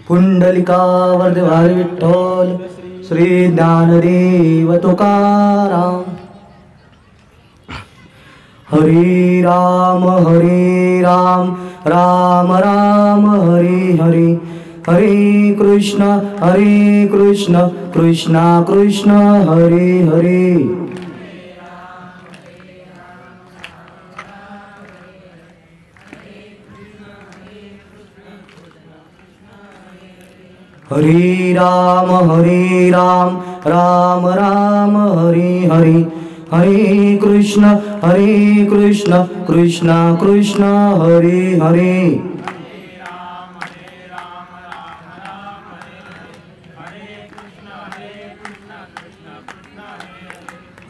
पुंडलिकावर्धवारी विठ्ठल श्री ज्ञानदेव तुकाराम। हरे राम राम राम हरे हरे, हरे कृष्ण कृष्ण कृष्ण हरे हरे। हरे राम राम राम हरे हरे, हरे कृष्ण कृष्ण कृष्ण हरे हरे।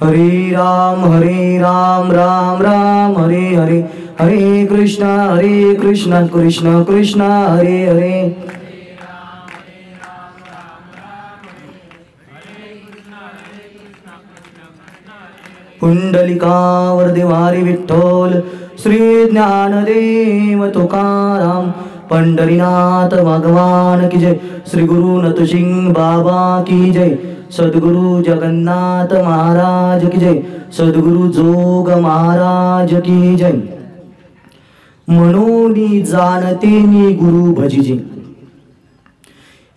हरे राम राम राम हरे हरे, हरे कृष्ण कृष्ण कृष्ण हरे हरे। पुंडलिकावर्धवारी विठ्ठल श्री ज्ञानदेव तुकाराम। पंढरीनाथ भगवान की जय, श्री गुरु नतसिंह बाबा की जय, सद्गुरु जगन्नाथ महाराज की जय, सद्गुरु जोग महाराज की जय। मनोनी जाणतेनी गुरु भजिजे,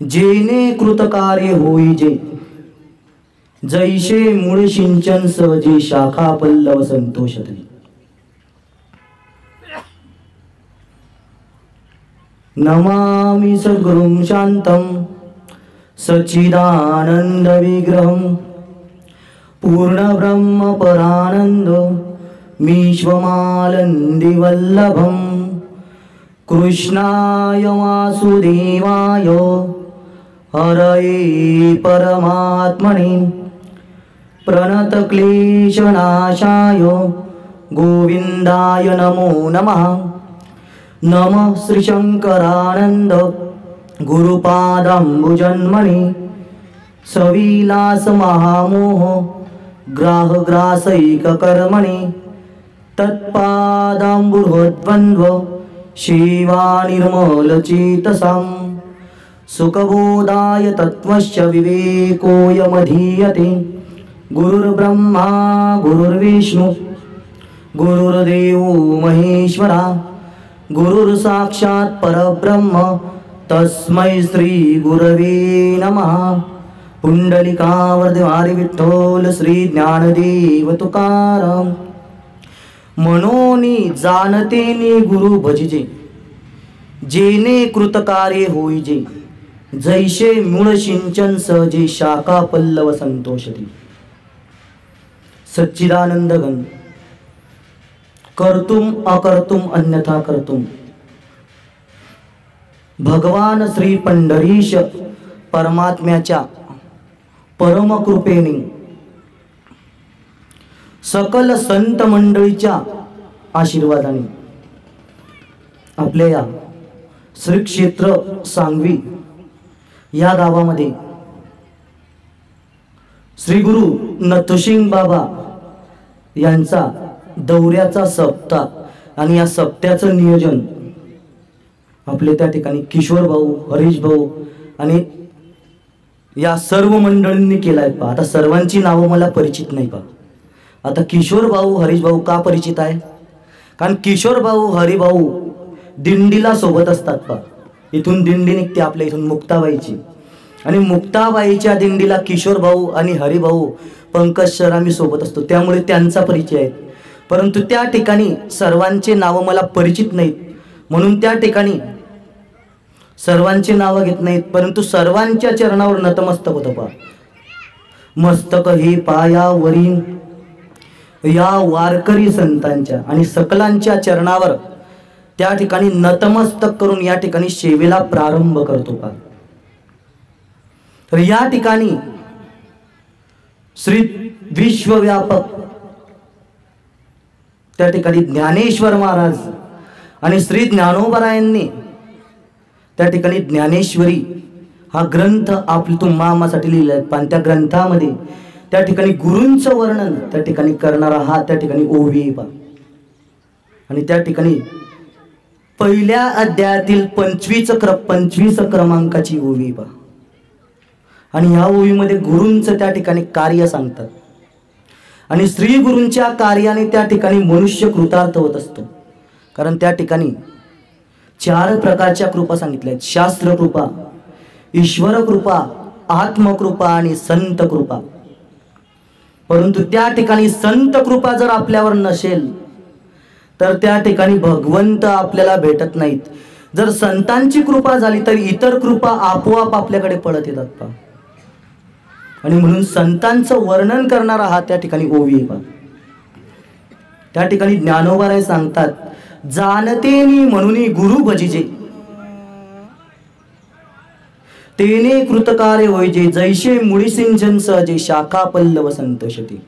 जेने कृतकार्य होईजे, जैसे मूळ सिंचन सहजे शाखा पल्लव संतोषते। नमामि सद्गुरुं शांतं सच्चिदानंद विग्रहं, पूर्ण ब्रह्म परानंद मीश्वमालंदी वल्लभं। कृष्णाय वासुदेवाय हरये परमात्मने, प्रणत क्लेशनाशाय गोविंदाय नमो नमः। नमः श्री शंकरानंद गुरुपादाम्बुजन्मने, सविलास महामोह ग्राह ग्रासैक कर्मणे, तत्पादाम्बुर्द्वन्द्व सेवा निर्मल चेतसां। सुखबोधाय तत्त्वस्य विवेकोऽयमधीयते, गुरुर्ब्रह्मा गुरुर्विष्णु गुरुर्देवो महेश्वरा, गुरुर्साक्षात् परब्रह्म तस्मै श्री गुरवे नमः। पुंडलिकावर्धवारी विठ्ठल श्री ज्ञानदेव तुकाराम। मनोनी जाणतेनी गुरु भजिजे, जेने कृतकार्य होईजे, जैसे मूळ सिंचन सहजे शाखा पल्लव संतोषते। सच्चिदानंद घन कर्तुम अकर्तुम अन्यथा कर्तुम, भगवान श्री पंढरीश परमात्म्याच्या परम कृपेने सकल संत मंडळीच्या आशीर्वादाने आपल्या या श्री क्षेत्र सांगवी या गावामध्ये श्री गुरु नतसिंह बाबा यांचा दौऱ्याचा सप्ताह आणि या सप्त्याचं नियोजन आपले त्या ठिकाणी किशोर भाऊ, हरीश भाऊ आणि या सर्व मंडळींनी केलाय। पहा आता सर्वांची नावं मला परिचित नाही। पहा आता किशोर भाऊ, हरीश भाऊ का परिचित आहे? कारण किशोर भाऊ, हरिभाऊ दिंडीला सोबत असतात। पहा इथून दिंडी निघते आपल्या इथून मुक्ताबाईची, आणि मुक्ताबाईच्या दिंडीला किशोर भाऊ आणि हरिभाऊ पंकज सर आम्ही सोबत असतो, त्यामुळे त्यांचा परिचय आहे। परंतु त्या ठिकाणी सर्वांचे नाव मला परिचित नाहीत, म्हणून त्या ठिकाणी सर्वांचे नाव घेत नाहीत, परंतु सर्वांच्या चरणावर नतमस्तक होतं। पहा मस्तक हे पायावरी या वारकरी संतांच्या आणि सकलांच्या चरणावर त्या ठिकाणी नतमस्तक करून या ठिकाणी सेवेला प्रारंभ करतो। पहा तर या ठिकाणी श्री विश्वव्यापक त्या ठिकाणी ज्ञानेश्वर महाराज आणि श्री ज्ञानोबरायांनी त्या ठिकाणी ज्ञानेश्वरी हा ग्रंथ तुम्हा आम्हासाठी लिहिलाय। पण त्या ग्रंथामध्ये त्या ठिकाणी गुरूंचं वर्णन त्या ठिकाणी करणारा हा त्या ठिकाणी ओवी। आणि त्या ठिकाणी पहिल्या अध्यायातील 25 क्रमांकाची ओवी पहा. आणि ह्या ओवीमध्ये गुरूंचं त्या ठिकाणी कार्य सांगतात. आणि श्री गुरूंच्या कार्याने त्या ठिकाणी मनुष्य कृतार्थ होत असतो. कारण त्या ठिकाणी 4 प्रकारच्या कृपा सांगितल्या आहेत. शास्त्र कृपा, ईश्वर कृपा, आत्मकृपा आणि संत कृपा. परंतु त्या ठिकाणी संत कृपा जर आपल्यावर नसेल तर त्या ठिकाणी भगवंत आपल्याला भेटत नाहीत. जर संतांची कृपा झाली तर इतर कृपा आपोआप आपल्याकडे पळत येतात पहा. आणि म्हणून संतांचं वर्णन करणारा हा त्या ठिकाणी ओवी पहा. त्या ठिकाणी ज्ञानोबा सांगतात, जाणतेनी म्हणून गुरु भजिजे, तेने कृतकार्य होईजे, जैसे मुळी सिंचन सहजे, शाखा पल्लव संतोषते.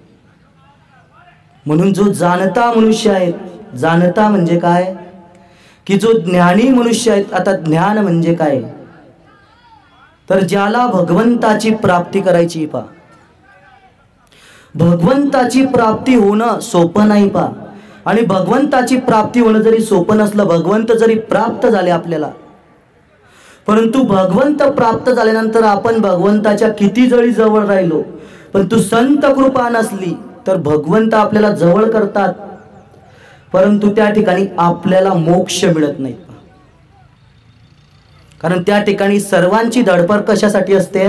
म्हणून जो जाणता मनुष्य आहे, जाणता म्हणजे काय की जो ज्ञानी मनुष्य आहे. आता ज्ञान म्हणजे काय तर ज्याला भगवंताची प्राप्ती करायची पहा. भगवंताची प्राप्ती होणं सोपं नाही पहा. आणि भगवंताची प्राप्ती होणं जरी सोपं नसलं, भगवंत जरी प्राप्त झाले आपल्याला, परंतु भगवंत प्राप्त झाल्यानंतर आपण भगवंताच्या किती जरी जवळ राहिलो, परंतु संत कृपा नसली तर भगवंत आपल्याला जवळ करतात, परंतु त्या ठिकाणी आपल्याला मोक्ष मिळत नाही. कारण त्या ठिकाणी सर्वांची धडपड कशासाठी असते?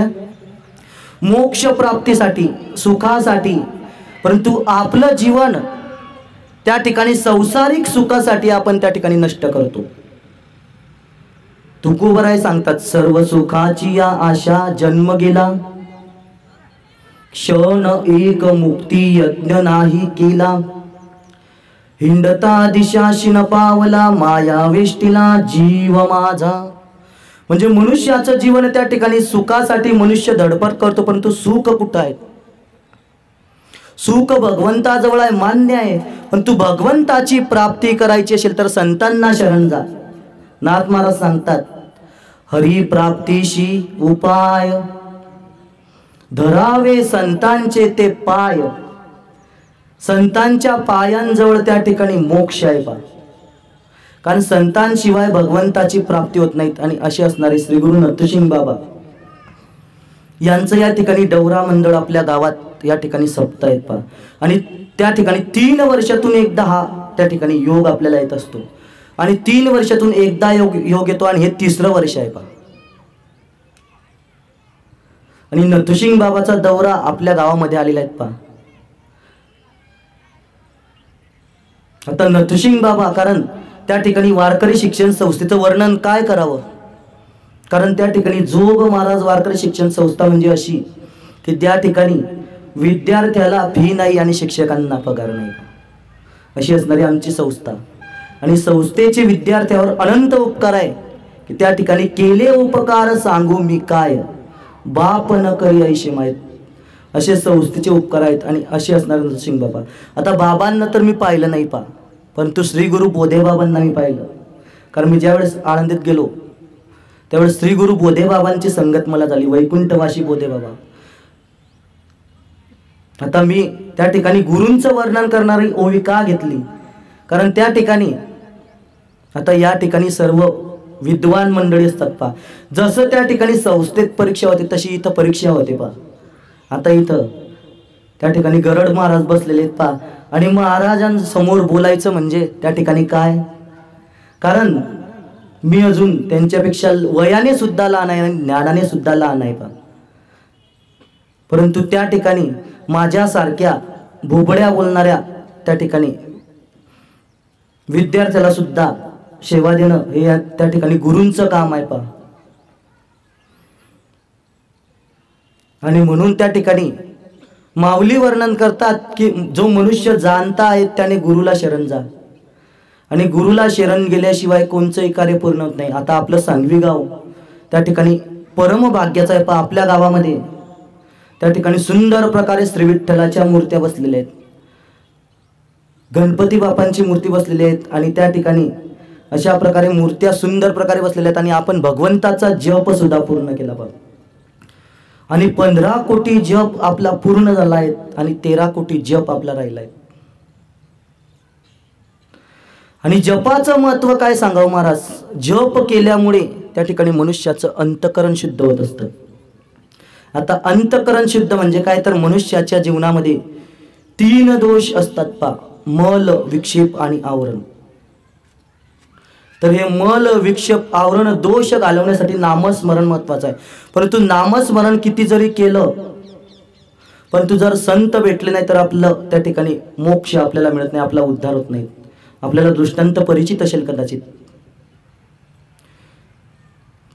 मोक्ष प्राप्तीसाठी, सुखासाठी. परंतु आपलं जीवन त्या ठिकाणी संसारिक सुखासाठी आपण त्या ठिकाणी नष्ट करतो. तुकोबराय सांगतात, सर्व सुखाची या आशा जन्म गेला, क्षण एक मुक्ती यज्ञ नाही केला, हिंडता दिशाशी न पावला, माया वेष्टीला जीव माझा. म्हणजे मनुष्याचं जीवन त्या ठिकाणी सुखासाठी मनुष्य धडपड करतो, परंतु सुख कुठं आहे? सुख भगवंताजवळ आहे, मान्य आहे. पण तू भगवंताची प्राप्ती करायची असेल तर संतांना शरण जा. नाथ महाराज सांगतात, हरी प्राप्तीशी उपाय, धरावे संतांचे ते पाय. संतांच्या पायांजवळ त्या ठिकाणी मोक्ष आहे पहा. कारण संतांशिवाय भगवंताची प्राप्ती होत नाहीत. आणि असे असणारे श्री गुरु नथुसिंग बाबा यांचं या ठिकाणी डवरा मंडळ आपल्या गावात या ठिकाणी सप्ताह आहेत पहा. आणि त्या ठिकाणी 3 वर्षातून एकदा हा त्या ठिकाणी योग आपल्याला येत असतो. आणि 3 वर्षातून एकदा योग येतो आणि हे 3रं वर्ष आहे पहा. आणि नथुसिंग बाबाचा दौरा आपल्या गावामध्ये आलेला आहे पहा. आता नथुसिंग बाबा, कारण त्या ठिकाणी वारकरी शिक्षण संस्थेचं वर्णन काय करावं? कारण त्या ठिकाणी जोग महाराज वारकरी शिक्षण संस्था म्हणजे अशी की त्या ठिकाणी विद्यार्थ्याला फी नाही आणि शिक्षकांना पगार नाही, अशी असणारी आमची संस्था. आणि संस्थेचे विद्यार्थ्यावर अनंत उपकार आहे की त्या ठिकाणी केले उपकार सांगू मी काय, बाप न करी ऐशे माहीत, असे संस्थेचे उपकार आहेत. आणि असे असणारे नरसिंह बाबा. आता बाबांना तर मी पाहिलं नाही पहा, परंतु श्री गुरु बोधे बाबांना मी पाहिलं. कारण मी ज्यावेळेस आळंदीत गेलो त्यावेळेस श्री गुरु बोधे बाबांची संगत मला झाली, वैकुंठवासी बोधे बाबा. आता मी त्या ठिकाणी गुरूंचं वर्णन करणारी ओवी का घेतली? कारण त्या ठिकाणी आता या ठिकाणी सर्व विद्वान मंडळी असतात पहा. जसं त्या ठिकाणी संस्थेत परीक्षा होते तशी इथं परीक्षा होते पहा. आता इथं त्या ठिकाणी गरड महाराज बसलेले आहेत पहा. आणि महाराजांसमोर बोलायचं म्हणजे त्या ठिकाणी काय, कारण मी अजून त्यांच्यापेक्षा वयाने सुद्धा लहान आहे आणि ज्ञानाने सुद्धा लहान आहे पहा. परंतु त्या ठिकाणी माझ्यासारख्या भोबड्या बोलणाऱ्या त्या ठिकाणी विद्यार्थ्याला सुद्धा सेवा देणं हे त्या ठिकाणी गुरूंचं काम आहे पहा. आणि म्हणून त्या ठिकाणी माऊली वर्णन करतात की जो मनुष्य जाणता आहे त्याने गुरुला शरण जा. आणि गुरुला शरण गेल्याशिवाय कोणचंही कार्य पूर्ण होत नाही. आता आपलं सांगवी गाव त्या ठिकाणी परम भाग्याचं आहे पहा. आपल्या गावामध्ये त्या ठिकाणी सुंदर प्रकारे श्री विठ्ठलाच्या मूर्त्या बसलेल्या आहेत, गणपती बापांची मूर्ती बसलेली आहेत. आणि त्या ठिकाणी अशा प्रकारे मूर्त्या सुंदर प्रकारे बसलेल्या आहेत. आणि आपण भगवंताचा जप सुद्धा पूर्ण केला पाहिजे. आणि 15 कोटी जप आपला पूर्ण झाला आहे आणि 13 कोटी जप आपला राहिला आहे. आणि जपाचं महत्व काय सांगावं महाराज. जप केल्यामुळे त्या ठिकाणी मनुष्याचं अंतकरण शुद्ध होत असतं. आता अंतकरण शुद्ध म्हणजे काय, तर मनुष्याच्या जीवनामध्ये 3 दोष असतात पा, मल, विक्षेप आणि आवरण. तर हे मल, विक्षेप, आवरण दोष घालवण्यासाठी नामस्मरण महत्वाचं आहे. परंतु नामस्मरण किती जरी केलं, परंतु जर संत भेटले नाही तर आपलं त्या ठिकाणी मोक्ष आपल्याला मिळत नाही, आपला उद्धार होत नाही. आपल्याला दृष्टांत परिचित असेल कदाचित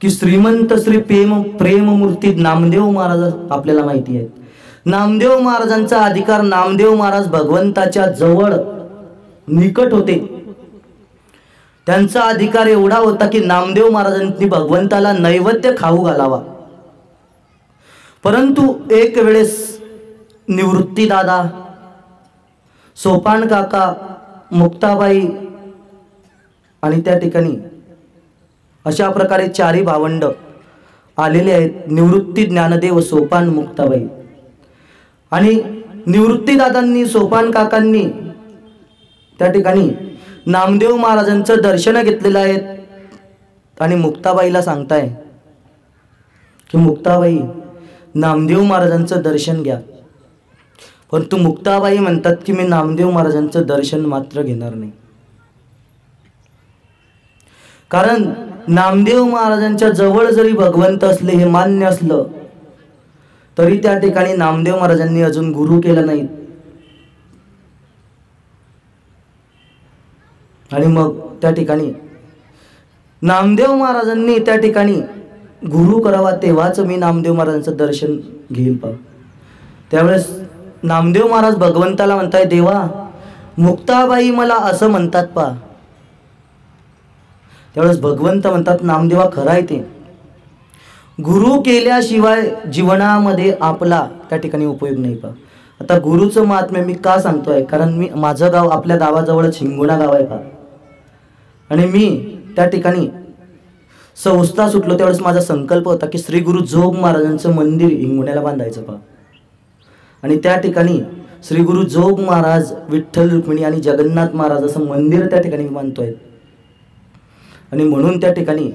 की श्रीमंत श्री प्रेममूर्ती नामदेव महाराज आपल्याला माहिती आहे. नामदेव महाराजांचा अधिकार, नामदेव महाराज भगवंताच्या जवळ निकट होते. त्यांचा अधिकार एवढा होता की नामदेव महाराजांनी भगवंताला नैवेद्य खाऊ घालावा. परंतु एक वेळेस निवृत्ती दादा, सोपान काका, मुक्ताबाई आणि त्या ठिकाणी अशा प्रकारे 4 भावंड आलेले आहेत. निवृत्ती, ज्ञानदेव, सोपान, मुक्ताबाई. आणि निवृत्ती दादांनी, सोपान काकांनी त्या ठिकाणी नामदेव महाराजांचं दर्शन घेतलेलं आहे. आणि मुक्ताबाईला सांगताय की मुक्ताबाई, नामदेव महाराजांचं दर्शन घ्या. परंतु मुक्ताबाई म्हणतात की मी नामदेव महाराजांचं दर्शन मात्र घेणार नाही. कारण नामदेव महाराजांच्या जवळ जरी भगवंत असले हे मान्य असलं तरी त्या ठिकाणी नामदेव महाराजांनी अजून गुरु केला नाही. आणि मग त्या ठिकाणी नामदेव महाराजांनी त्या ठिकाणी गुरु करावा तेव्हाच मी नामदेव महाराजांचं दर्शन घेईल पा. त्यावेळेस नामदेव महाराज भगवंताला म्हणताय, देवा मुक्ताबाई मला असं म्हणतात पा. त्यावेळेस भगवंत म्हणतात, नामदेवा खरं आहे ते, गुरु केल्याशिवाय जीवनामध्ये आपला त्या ठिकाणी उपयोग नाही पा. आता गुरुचं महात्म्य मी का सांगतोय, कारण माझं गाव आपल्या गावाजवळच हिंगोणा गाव आहे पा. आणि मी त्या ठिकाणी संस्था सुटलो त्यावेळेस माझा संकल्प होता की श्री गुरु जोग महाराजांचं मंदिर हिंगोण्याला बांधायचं पा. आणि त्या ठिकाणी श्री गुरु जोग महाराज, विठ्ठल रुक्मिणी आणि जगन्नाथ महाराज असं मंदिर त्या ठिकाणी बांधतोय. आणि म्हणून त्या ठिकाणी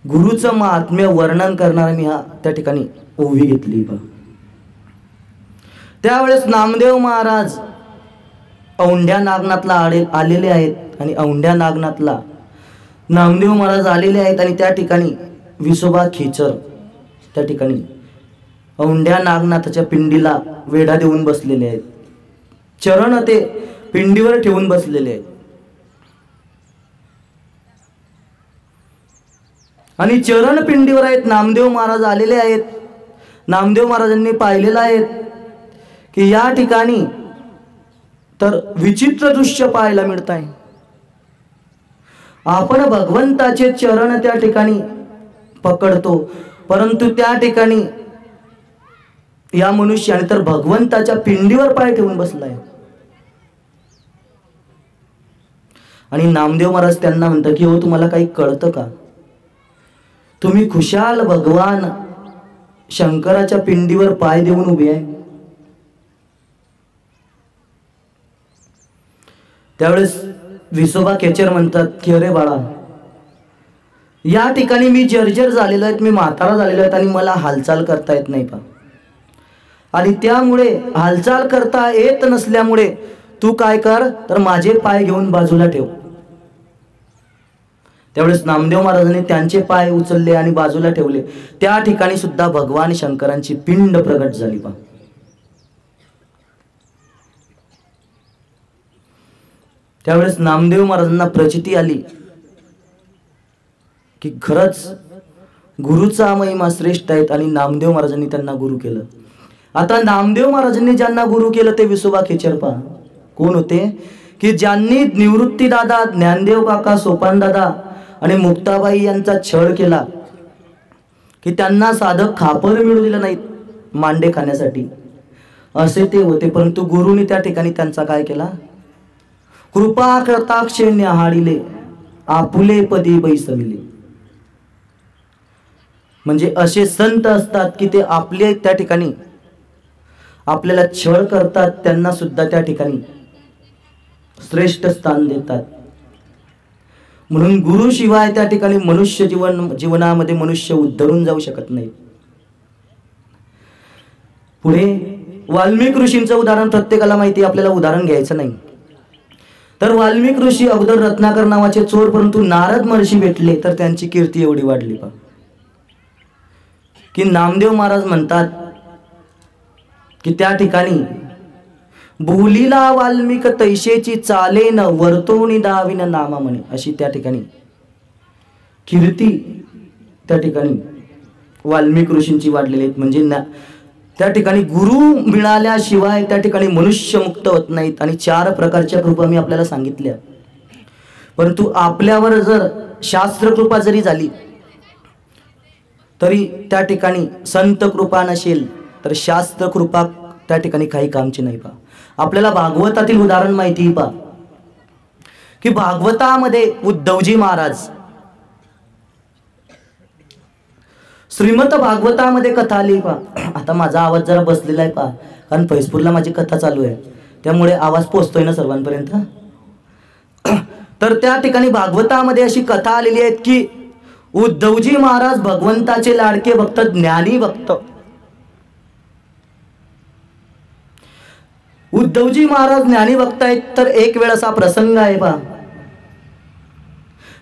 गुरुचं महात्म्य वर्णन करणारा मी त्या ठिकाणी ओवी घेतली पा. त्यावेळेस नामदेव महाराज औंढ्या नागनाथला आलेले आहेत. आणि औंढ्या नागनाथला नामदेव महाराज आलेले आहेत. आणि त्या ठिकाणी विसोबा खेचर त्या ठिकाणी औंढ्या नागनाथाच्या पिंडीला वेढा देऊन बसलेले आहेत. चरण ते पिंडीवर ठेवून बसलेले आहेत. आणि चरण पिंडीवर आहेत. नामदेव महाराज आलेले आहेत. नामदेव महाराजांनी पाहिलेलं आहे की या ठिकाणी तर विचित्र दृश्य पाहायला मिळत आहे. आपण भगवंताचे चरण त्या ठिकाणी पकडतो, परंतु त्या ठिकाणी या मनुष्याने तर भगवंताच्या पिंडीवर पाय ठेवून बसलाय. आणि नामदेव महाराज त्यांना म्हणतात की हो, तुम्हाला काही कळतं का, तुम्ही खुशाल भगवान शंकराच्या पिंडीवर पाय देऊन उभे आहे. त्यावेळेस विसोबा खेचर म्हणतात की अरे बाळा, या ठिकाणी मी जर्जर झालेलो आहे, मी म्हातारा झालेलो आहे आणि मला हालचाल करता येत नाही पा. आणि त्यामुळे हालचाल करता येत नसल्यामुळे तू काय कर, तर माझे पाय घेऊन बाजूला ठेव. त्यावेळेस नामदेव महाराजांनी त्यांचे पाय उचलले आणि बाजूला ठेवले. त्या ठिकाणी सुद्धा भगवान शंकरांची पिंड प्रगट झाली पा. त्यावेळेस नामदेव महाराजांना प्रचिती आली की खरंच गुरुचा महिमा श्रेष्ठ आहेत. आणि नामदेव महाराजांनी त्यांना गुरु केलं. आता नामदेव महाराजांनी ज्यांना गुरु केलं ते विसोबा खेचर पा कोण होते, की ज्यांनी निवृत्ती दादा, ज्ञानदेव काका, सोपान दादा आणि मुक्ताबाई यांचा छळ केला की त्यांना साधं खापर मिळू दिलं नाही मांडे खाण्यासाठी, असे ते होते. परंतु गुरुनी त्या ठिकाणी त्यांचा काय केला, कृपा कटाक्षे न्याहाळिले आपुले पदी बैसविले. म्हणजे असे संत असतात की ते आपले त्या ठिकाणी आपल्याला छळ करतात, त्यांना सुद्धा त्या ठिकाणी श्रेष्ठ स्थान देतात. म्हणून गुरुशिवाय त्या ठिकाणी मनुष्य जीवनामध्ये मनुष्य उद्धरून जाऊ शकत नाही. पुढे वाल्मिक ऋषींचं उदाहरण प्रत्येकाला माहिती, आपल्याला उदाहरण घ्यायचं नाही. तर वाल्मिक ऋषी अगोदर रत्नाकर नावाचे चोर, परंतु नारद महर्षी भेटले तर त्यांची कीर्ती एवढी वाढली पहा की नामदेव महाराज म्हणतात की त्या ठिकाणी बोलीला वाल्मिक तैशेची चालेन वर्तोनी दाविन नामा म्हणे, अशी त्या ठिकाणी कीर्ती त्या ठिकाणी वाल्मिक ऋषींची वाढलेली आहेत. म्हणजे त्या ठिकाणी गुरु मिळाल्याशिवाय त्या ठिकाणी मनुष्य मुक्त होत नाहीत. आणि 4 प्रकारच्या कृपा मी आपल्याला सांगितल्या. परंतु आपल्यावर जर शास्त्र कृपा जरी झाली तरी त्या ठिकाणी संत कृपा नसेल तर शास्त्र कृपा त्या ठिकाणी काही कामची नाही पहा. आपल्याला भागवतातील उदाहरण माहिती पहा की भागवतामध्ये उद्धवजी महाराज, श्रीमद भागवतामध्ये कथा आली पहा. आता माझा आवाज जरा बसलेला आहे पहा, कारण फैजपूरला माझी कथा चालू आहे, त्यामुळे आवाज पोहोचतोय ना सर्वांपर्यंत. तर त्या ठिकाणी भागवतामध्ये अशी कथा आलेली आहे की उद्धवजी महाराज भगवंताचे लाडके भक्त, ज्ञानी भक्त. उद्धवजी महाराज ज्ञानी भक्त आहेत. तर एक वेळ असा प्रसंग आहे पहा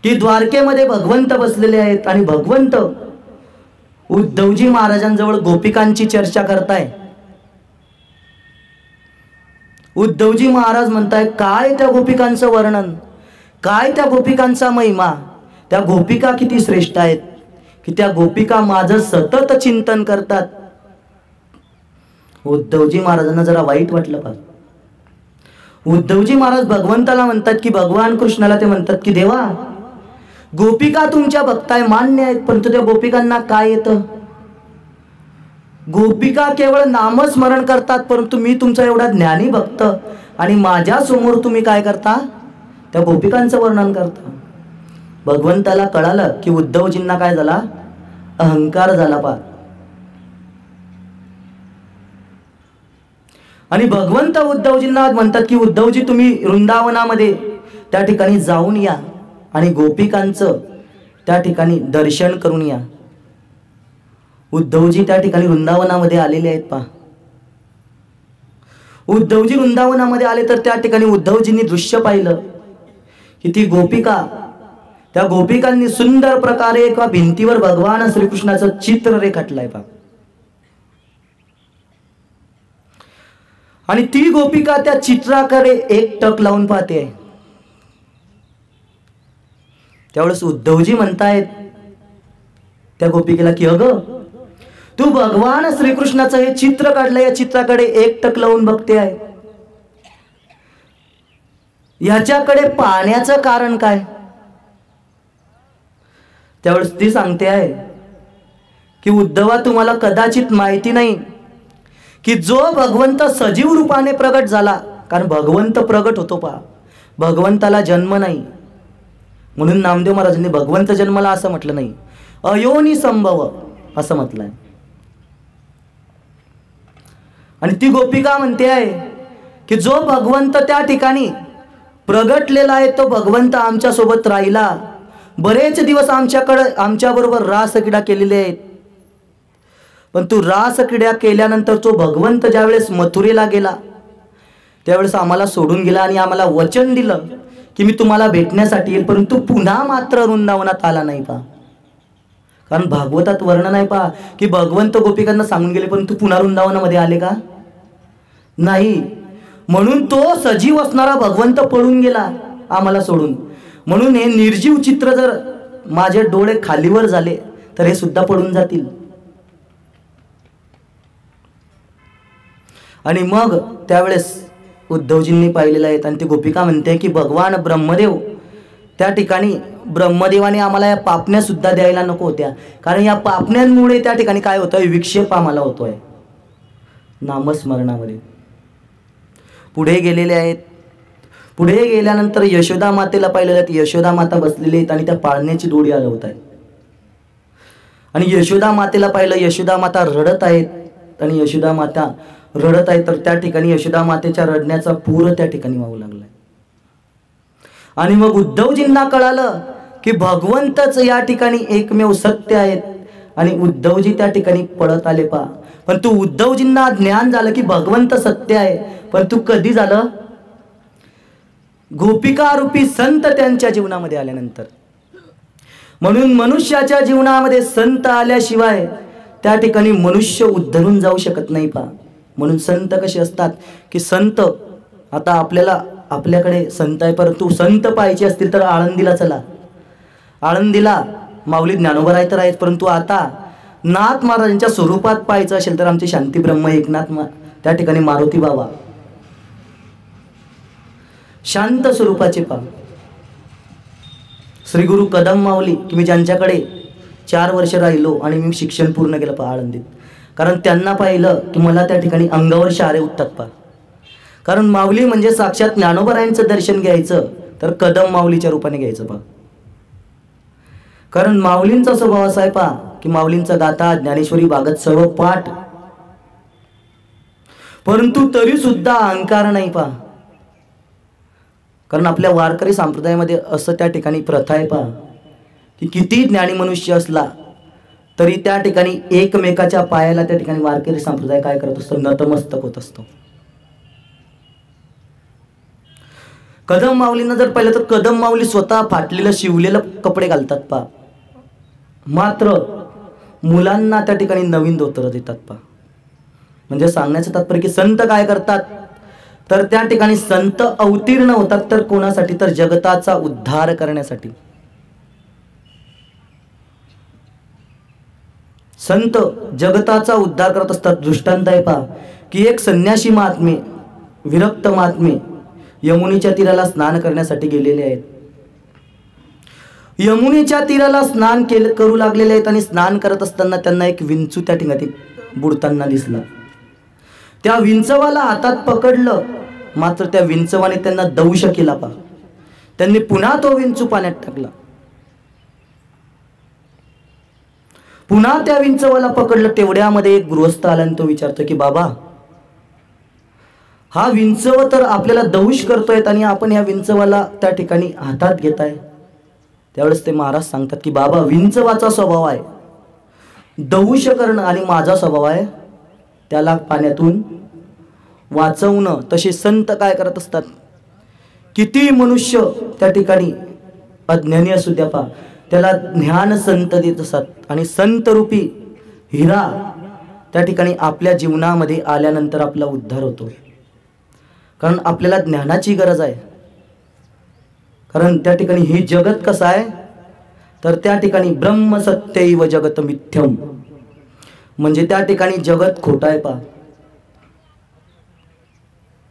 की द्वारकेमध्ये भगवंत बसलेले आहेत आणि भगवंत उद्धवजी महाराजांजवळ गोपिकांची चर्चा करताय. उद्धवजी महाराज म्हणताय, काय त्या गोपिकांचं वर्णन, काय त्या गोपिकांचा महिमा, त्या गोपिका किती श्रेष्ठ आहेत की त्या गोपिका माझं सतत चिंतन करतात. उद्धवजी महाराजांना जरा वाईट वाटलं पहा. उद्धवजी महाराज भगवंताला म्हणतात की भगवान कृष्णाला ते म्हणतात की देवा, गोपिका तुमच्या भक्ताय मान्य आहेत, परंतु त्या गोपिकांना काय येतं? गोपिका केवळ नामस्मरण करतात, परंतु मी तुमचा एवढा ज्ञानी भक्त आणि माझ्या समोर तुम्ही काय करता? त्या गोपिकांचं वर्णन करता. भगवंताला कळालं की उद्धवजींना काय झाला? अहंकार झाला पहा. आणि भगवंत उद्धवजींना म्हणतात की उद्धवजी तुम्ही वृंदावनामध्ये त्या ठिकाणी जाऊन या आणि गोपिकांचं त्या ठिकाणी दर्शन करून या. उद्धवजी त्या ठिकाणी वृंदावनामध्ये आलेले आहेत पहा. उद्धवजी वृंदावनामध्ये आले तर त्या ठिकाणी उद्धवजींनी दृश्य पाहिलं की ती गोपिका, त्या गोपिकांनी सुंदर प्रकारे एका भिंतीवर भगवान श्रीकृष्णाचं चित्र रेखाटलंय पहा. आणि ती गोपिका त्या चित्राकडे एकटक लावून पाहते. त्यावेळेस उद्धवजी म्हणतायत त्या गोपिकेला की अगं, तू भगवान श्रीकृष्णाचं हे चित्र काढलं, या चित्राकडे एकटक लावून बघते आहे, याच्याकडे पाहण्याचं कारण काय? त्यावेळेस ती सांगते आहे की उद्धवा, तुम्हाला कदाचित माहिती नाही की जो भगवंत सजीव रूपाने प्रगट झाला, कारण भगवंत प्रगट होतो पहा, भगवंताला जन्म नाही. म्हणून नामदेव महाराजांनी भगवंत जन्मला असं म्हटलं नाही, अयोनी संभव असं म्हटलंय. आणि ती गोपिका म्हणते आहे की जो भगवंत त्या ठिकाणी प्रगटलेला आहे तो भगवंत आमच्या सोबत राहिला, बरेच दिवस आमच्या बरोबर रासक्रीडा केलेले आहेत, पण तू रासक्रीडा केल्यानंतर तो भगवंत ज्यावेळेस मथुरेला गेला त्यावेळेस आम्हाला सोडून गेला आणि आम्हाला वचन दिलं की मी तुम्हाला भेटण्यासाठी येईल, परंतु पुन्हा मात्र वृंदावनात आला नाही पहा. कारण भागवतात वर्णन आहे पहा की भगवंत गोपिकांना सांगून गेले, परंतु पुन्हा वृंदावनामध्ये आले का? नाही. म्हणून तो सजीव असणारा भगवंत पळून गेला आम्हाला सोडून. म्हणून हे निर्जीव चित्र जर माझे डोळे खालीवर झाले तर हे सुद्धा पडून जातील. आणि मग त्यावेळेस उद्धवजींनी पाहिलेलं आहे आणि ती गोपिका म्हणते की भगवान ब्रह्मदेव त्या ठिकाणी, ब्रह्मदेवाने आम्हाला या पापण्या सुद्धा द्यायला नको होत्या, कारण या पापण्यांमुळे त्या ठिकाणी काय होतंय? विक्षेप आम्हाला होतोय नामस्मरणामध्ये. पुढे गेलेले आहेत. पुढे गेल्यानंतर यशोदा मातेला पाहिलेलं आहे. यशोदा माता बसलेली आहेत आणि त्या पाळण्याची दोडी हलवत आहेत. आणि यशोदा मातेला पाहिलं, यशोदा माता रडत आहेत आणि यशोदा माता रडत आहे. तर त्या ठिकाणी यशोदा मातेच्या रडण्याचा पूर त्या ठिकाणी वाहू लागलाय. आणि मग उद्धवजींना कळालं की भगवंतच या ठिकाणी एकमेव सत्य आहेत आणि उद्धवजी त्या ठिकाणी पळत आले पहा. पण तू उद्धवजींना ज्ञान झालं की भगवंत सत्य आहे, पण तू कधी झालं? गोपिका रूपी संत त्यांच्या जीवनामध्ये आल्यानंतर. म्हणून मनुष्याच्या जीवनामध्ये संत आल्याशिवाय त्या ठिकाणी मनुष्य उद्धरून जाऊ शकत नाही पहा. म्हणून संत कसे असतात की संत, आता आपल्याकडे संत आहे, परंतु संत पाहिजे असतील तर आळंदीला चला. आळंदीला माऊली ज्ञानोबा तर आहेत, परंतु आता नाथ महाराजांच्या स्वरूपात पाहायचं असेल तर आमचे शांती ब्रह्म एकनाथ त्या ठिकाणी मारुती बाबा शांत स्वरूपाचे पहा. श्री गुरु कदम माऊली की मी ज्यांच्याकडे 4 वर्ष राहिलो आणि मी शिक्षण पूर्ण केलं पहा आळंदीत. कारण त्यांना पाहिलं की मला त्या ठिकाणी अंगावर शारे उठतात पहा. कारण माऊली म्हणजे साक्षात ज्ञानोबरायांचं दर्शन घ्यायचं तर कदम माऊलीच्या रूपाने घ्यायचं पहा. कारण माऊलींचा स्वभाव असा आहे पहा की माऊलींचा गाथा ज्ञानेश्वरी भागत सर्व पाठ, परंतु तरी सुद्धा अहंकार नाही पहा. कारण आपल्या वारकरी संप्रदायामध्ये असं त्या ठिकाणी प्रथा आहे पहा की किती ज्ञानी मनुष्य असला तरी त्या ठिकाणी एकमेकाच्या पायाला त्या ठिकाणी वारकरी संप्रदाय काय करत असतो? नतमस्तक होत असतो. कदम माऊलींना जर पाहिलं तर कदम माऊली स्वतः फाटलेलं शिवलेलं कपडे घालतात पहा, मात्र मुलांना त्या ठिकाणी नवीन धोतर देतात पहा. म्हणजे सांगण्याचं तात्पर्य की संत काय करतात तर त्या ठिकाणी संत अवतीर्ण होतात तर कोणासाठी? तर जगताचा उद्धार करण्यासाठी. संत जगताचा उद्धार करत असतात. दृष्टांत आहे पहा की एक संन्यासी महात्मे, विरक्त महात्मे यमुनेच्या तीराला स्नान करण्यासाठी गेलेले आहेत. यमुनेच्या तीराला स्नान करू लागलेले आहेत आणि स्नान करत असताना त्यांना एक विंचू त्या ठिकाणी बुडताना दिसला. त्या विंचवाला हातात पकडलं, मात्र त्या विंचवाने त्यांना दंश केला पहा. त्यांनी पुन्हा तो विंचू पाण्यात टाकला. पुन्हा त्या विंचवाला पकडलं. तेवढ्यामध्ये एक गृहस्थ आला आणि तो विचारतो की बाबा, हा विंचव तर आपल्याला दंश करतोय आणि आपण या विंचवाला त्या ठिकाणी हातात घेताय. त्यावेळेस ते महाराज सांगतात की बाबा, विंचवाचा स्वभाव आहे दंश करणं आणि माझा स्वभाव आहे त्याला पाण्यातून वाचवणं. तसे संत काय करत असतात? किती मनुष्य त्या ठिकाणी अज्ञानी असू द्या पहा, त्याला ज्ञान संत देत असतात आणि संत रूपी हिरा त्या ठिकाणी आपल्या जीवनामध्ये आल्यानंतर आपला उद्धार होतो. कारण आपल्याला ज्ञानाची गरज आहे. कारण त्या ठिकाणी हे जगत कसं आहे तर त्या ठिकाणी ब्रह्म सत्यैव जगत मिथ्यम, म्हणजे त्या ठिकाणी जगत खोटं आहे पहा.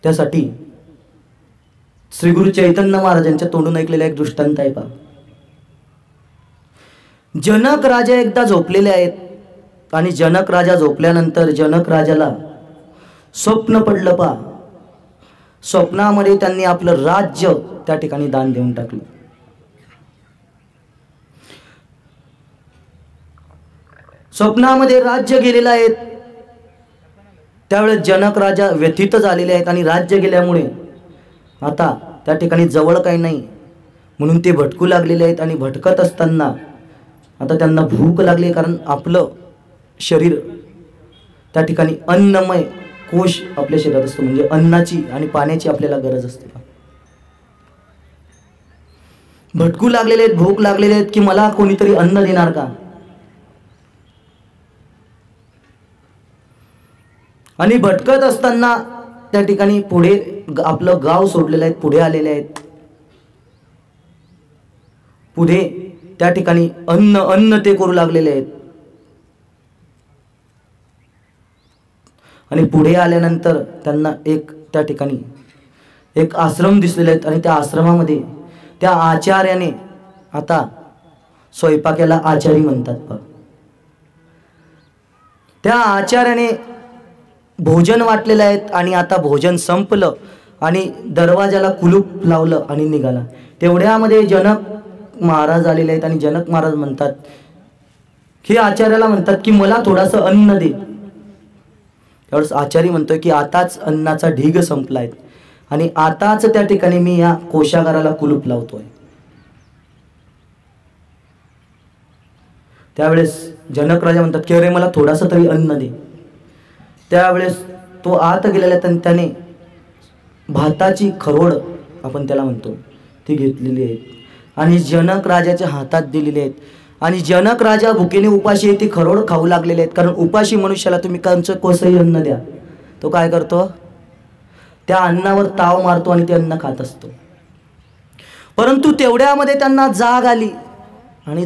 त्यासाठी श्री गुरु चैतन्य महाराजांच्या तोंडून ऐकलेला एक दृष्टांत आहे पहा. जनक राजा एकदा झोपलेले आहेत आणि जनक राजा झोपल्यानंतर जनक राजाला स्वप्न पडलं पहा. स्वप्नामध्ये त्यांनी आपलं राज्य त्या ठिकाणी दान देऊन टाकलं. स्वप्नामध्ये राज्य गेलेलं आहे. त्यावेळेस जनक राजा व्यथित झालेले आहेत आणि राज्य गेल्यामुळे आता त्या ठिकाणी जवळ काही नाही, म्हणून ते भटकू लागलेले आहेत. आणि भटकत असताना आता त्यांना भूक लागली, कारण आपलं शरीर त्या ठिकाणी अन्नमय कोश आपल्या शरीरात असतो, म्हणजे अन्नाची आणि पाण्याची आपल्याला गरज असते. भटकू लागलेले आहेत, भूक लागलेले आहेत की मला कोणीतरी अन्न देणार का? आणि भटकत असताना त्या ठिकाणी पुढे आपलं गाव सोडलेलं आहे, पुढे आलेले आहेत. पुढे त्या ठिकाणी अन्न ते करू लागलेले आहेत. आणि पुढे आल्यानंतर त्यांना एक त्या ठिकाणी एक आश्रम दिसलेले आहेत आणि त्या आश्रमामध्ये त्या आचार्याने, आता स्वयंपाकाला आचारी म्हणतात, त्या आचार्याने भोजन वाटलेलं आहेत आणि आता भोजन संपलं आणि दरवाजाला कुलूप लावलं आणि निघाला. तेवढ्यामध्ये जनक महाराज आलेले आहेत आणि जनक महाराज म्हणतात की आचार्याला म्हणतात की मला थोडंसं अन्न दे. त्यावेळेस आचार्य म्हणतोय की आताच अन्नाचा ढीग संपलाय आणि आताच त्या ठिकाणी मी या कोशागाराला कुलूप लावतोय. त्यावेळेस जनक राजा म्हणतात की अरे मला थोडासा तरी अन्न दे. त्यावेळेस तो आत गेलेला आहे, त्याने भाताची खरोड आपण त्याला म्हणतो ती घेतलेली आहे आणि जनक राजाच्या हातात दिलेली आहेत. आणि जनक राजा भुकेने उपाशी ती खरोड खाऊ लागलेले आहेत. कारण उपाशी मनुष्याला तुम्ही कसंही अन्न द्या, तो काय करतो, त्या अन्नावर ताव मारतो आणि ते अन्न खात असतो. परंतु तेवढ्यामध्ये त्यांना जाग आली आणि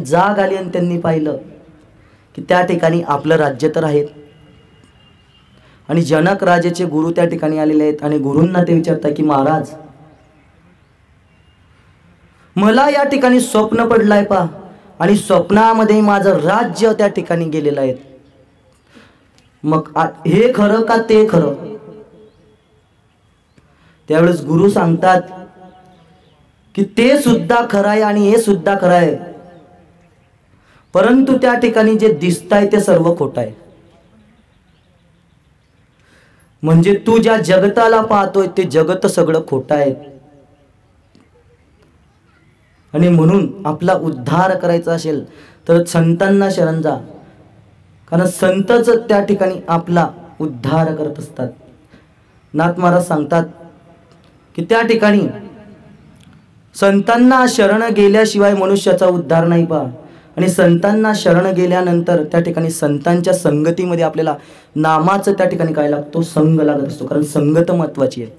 त्यांनी पाहिलं की त्या ठिकाणी आपलं राज्य तर आहे. आणि जनक राजाचे गुरु त्या ठिकाणी आलेले आहेत आणि गुरूंना ते विचारतात की महाराज, मला या ठिकाणी स्वप्न पडलाय पा आणि स्वप्नामध्ये माझं राज्य त्या ठिकाणी गेलेलं आहे. मग हे खरं का ते खरं? त्यावेळेस गुरु सांगतात की ते सुद्धा खरं आहे आणि हे सुद्धा खरं आहे, परंतु त्या ठिकाणी जे दिसतंय ते सर्व खोटं आहे. म्हणजे तू ज्या जगताला पाहतोय ते जगत सगळं खोटं आहे. आणि म्हणून आपला उद्धार करायचा असेल तर संतांना शरण जा, कारण संतच त्या ठिकाणी आपला उद्धार करत असतात. नाथ महाराज सांगतात की त्या ठिकाणी संतांना शरण गेल्याशिवाय मनुष्याचा उद्धार नाही पा. आणि संतांना शरण गेल्यानंतर त्या ठिकाणी संतांच्या संगतीमध्ये आपल्याला नामाचं त्या ठिकाणी काय लागतो, संग लागत असतो. कारण संगत महत्वाची आहे,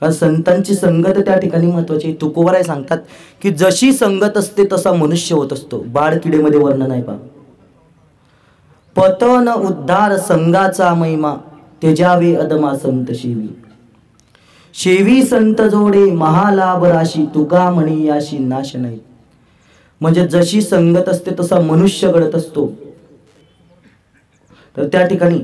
कारण संतांची संगत त्या ठिकाणी महत्वाची आहे. तुकोबाराय सांगतात की जशी संगत असते तसा मनुष्य होत असतो. बाळकिडेमध्ये वर्णन आहे पा. पतन उद्धार संगाचा महिमा, तेजावे अदमा संत शेवी. शेवी संत जोडे महालाभ राशी, तुका म्हणी याशी नाश नाही. म्हणजे जशी संगत असते तसा मनुष्य घडत असतो. तर त्या ठिकाणी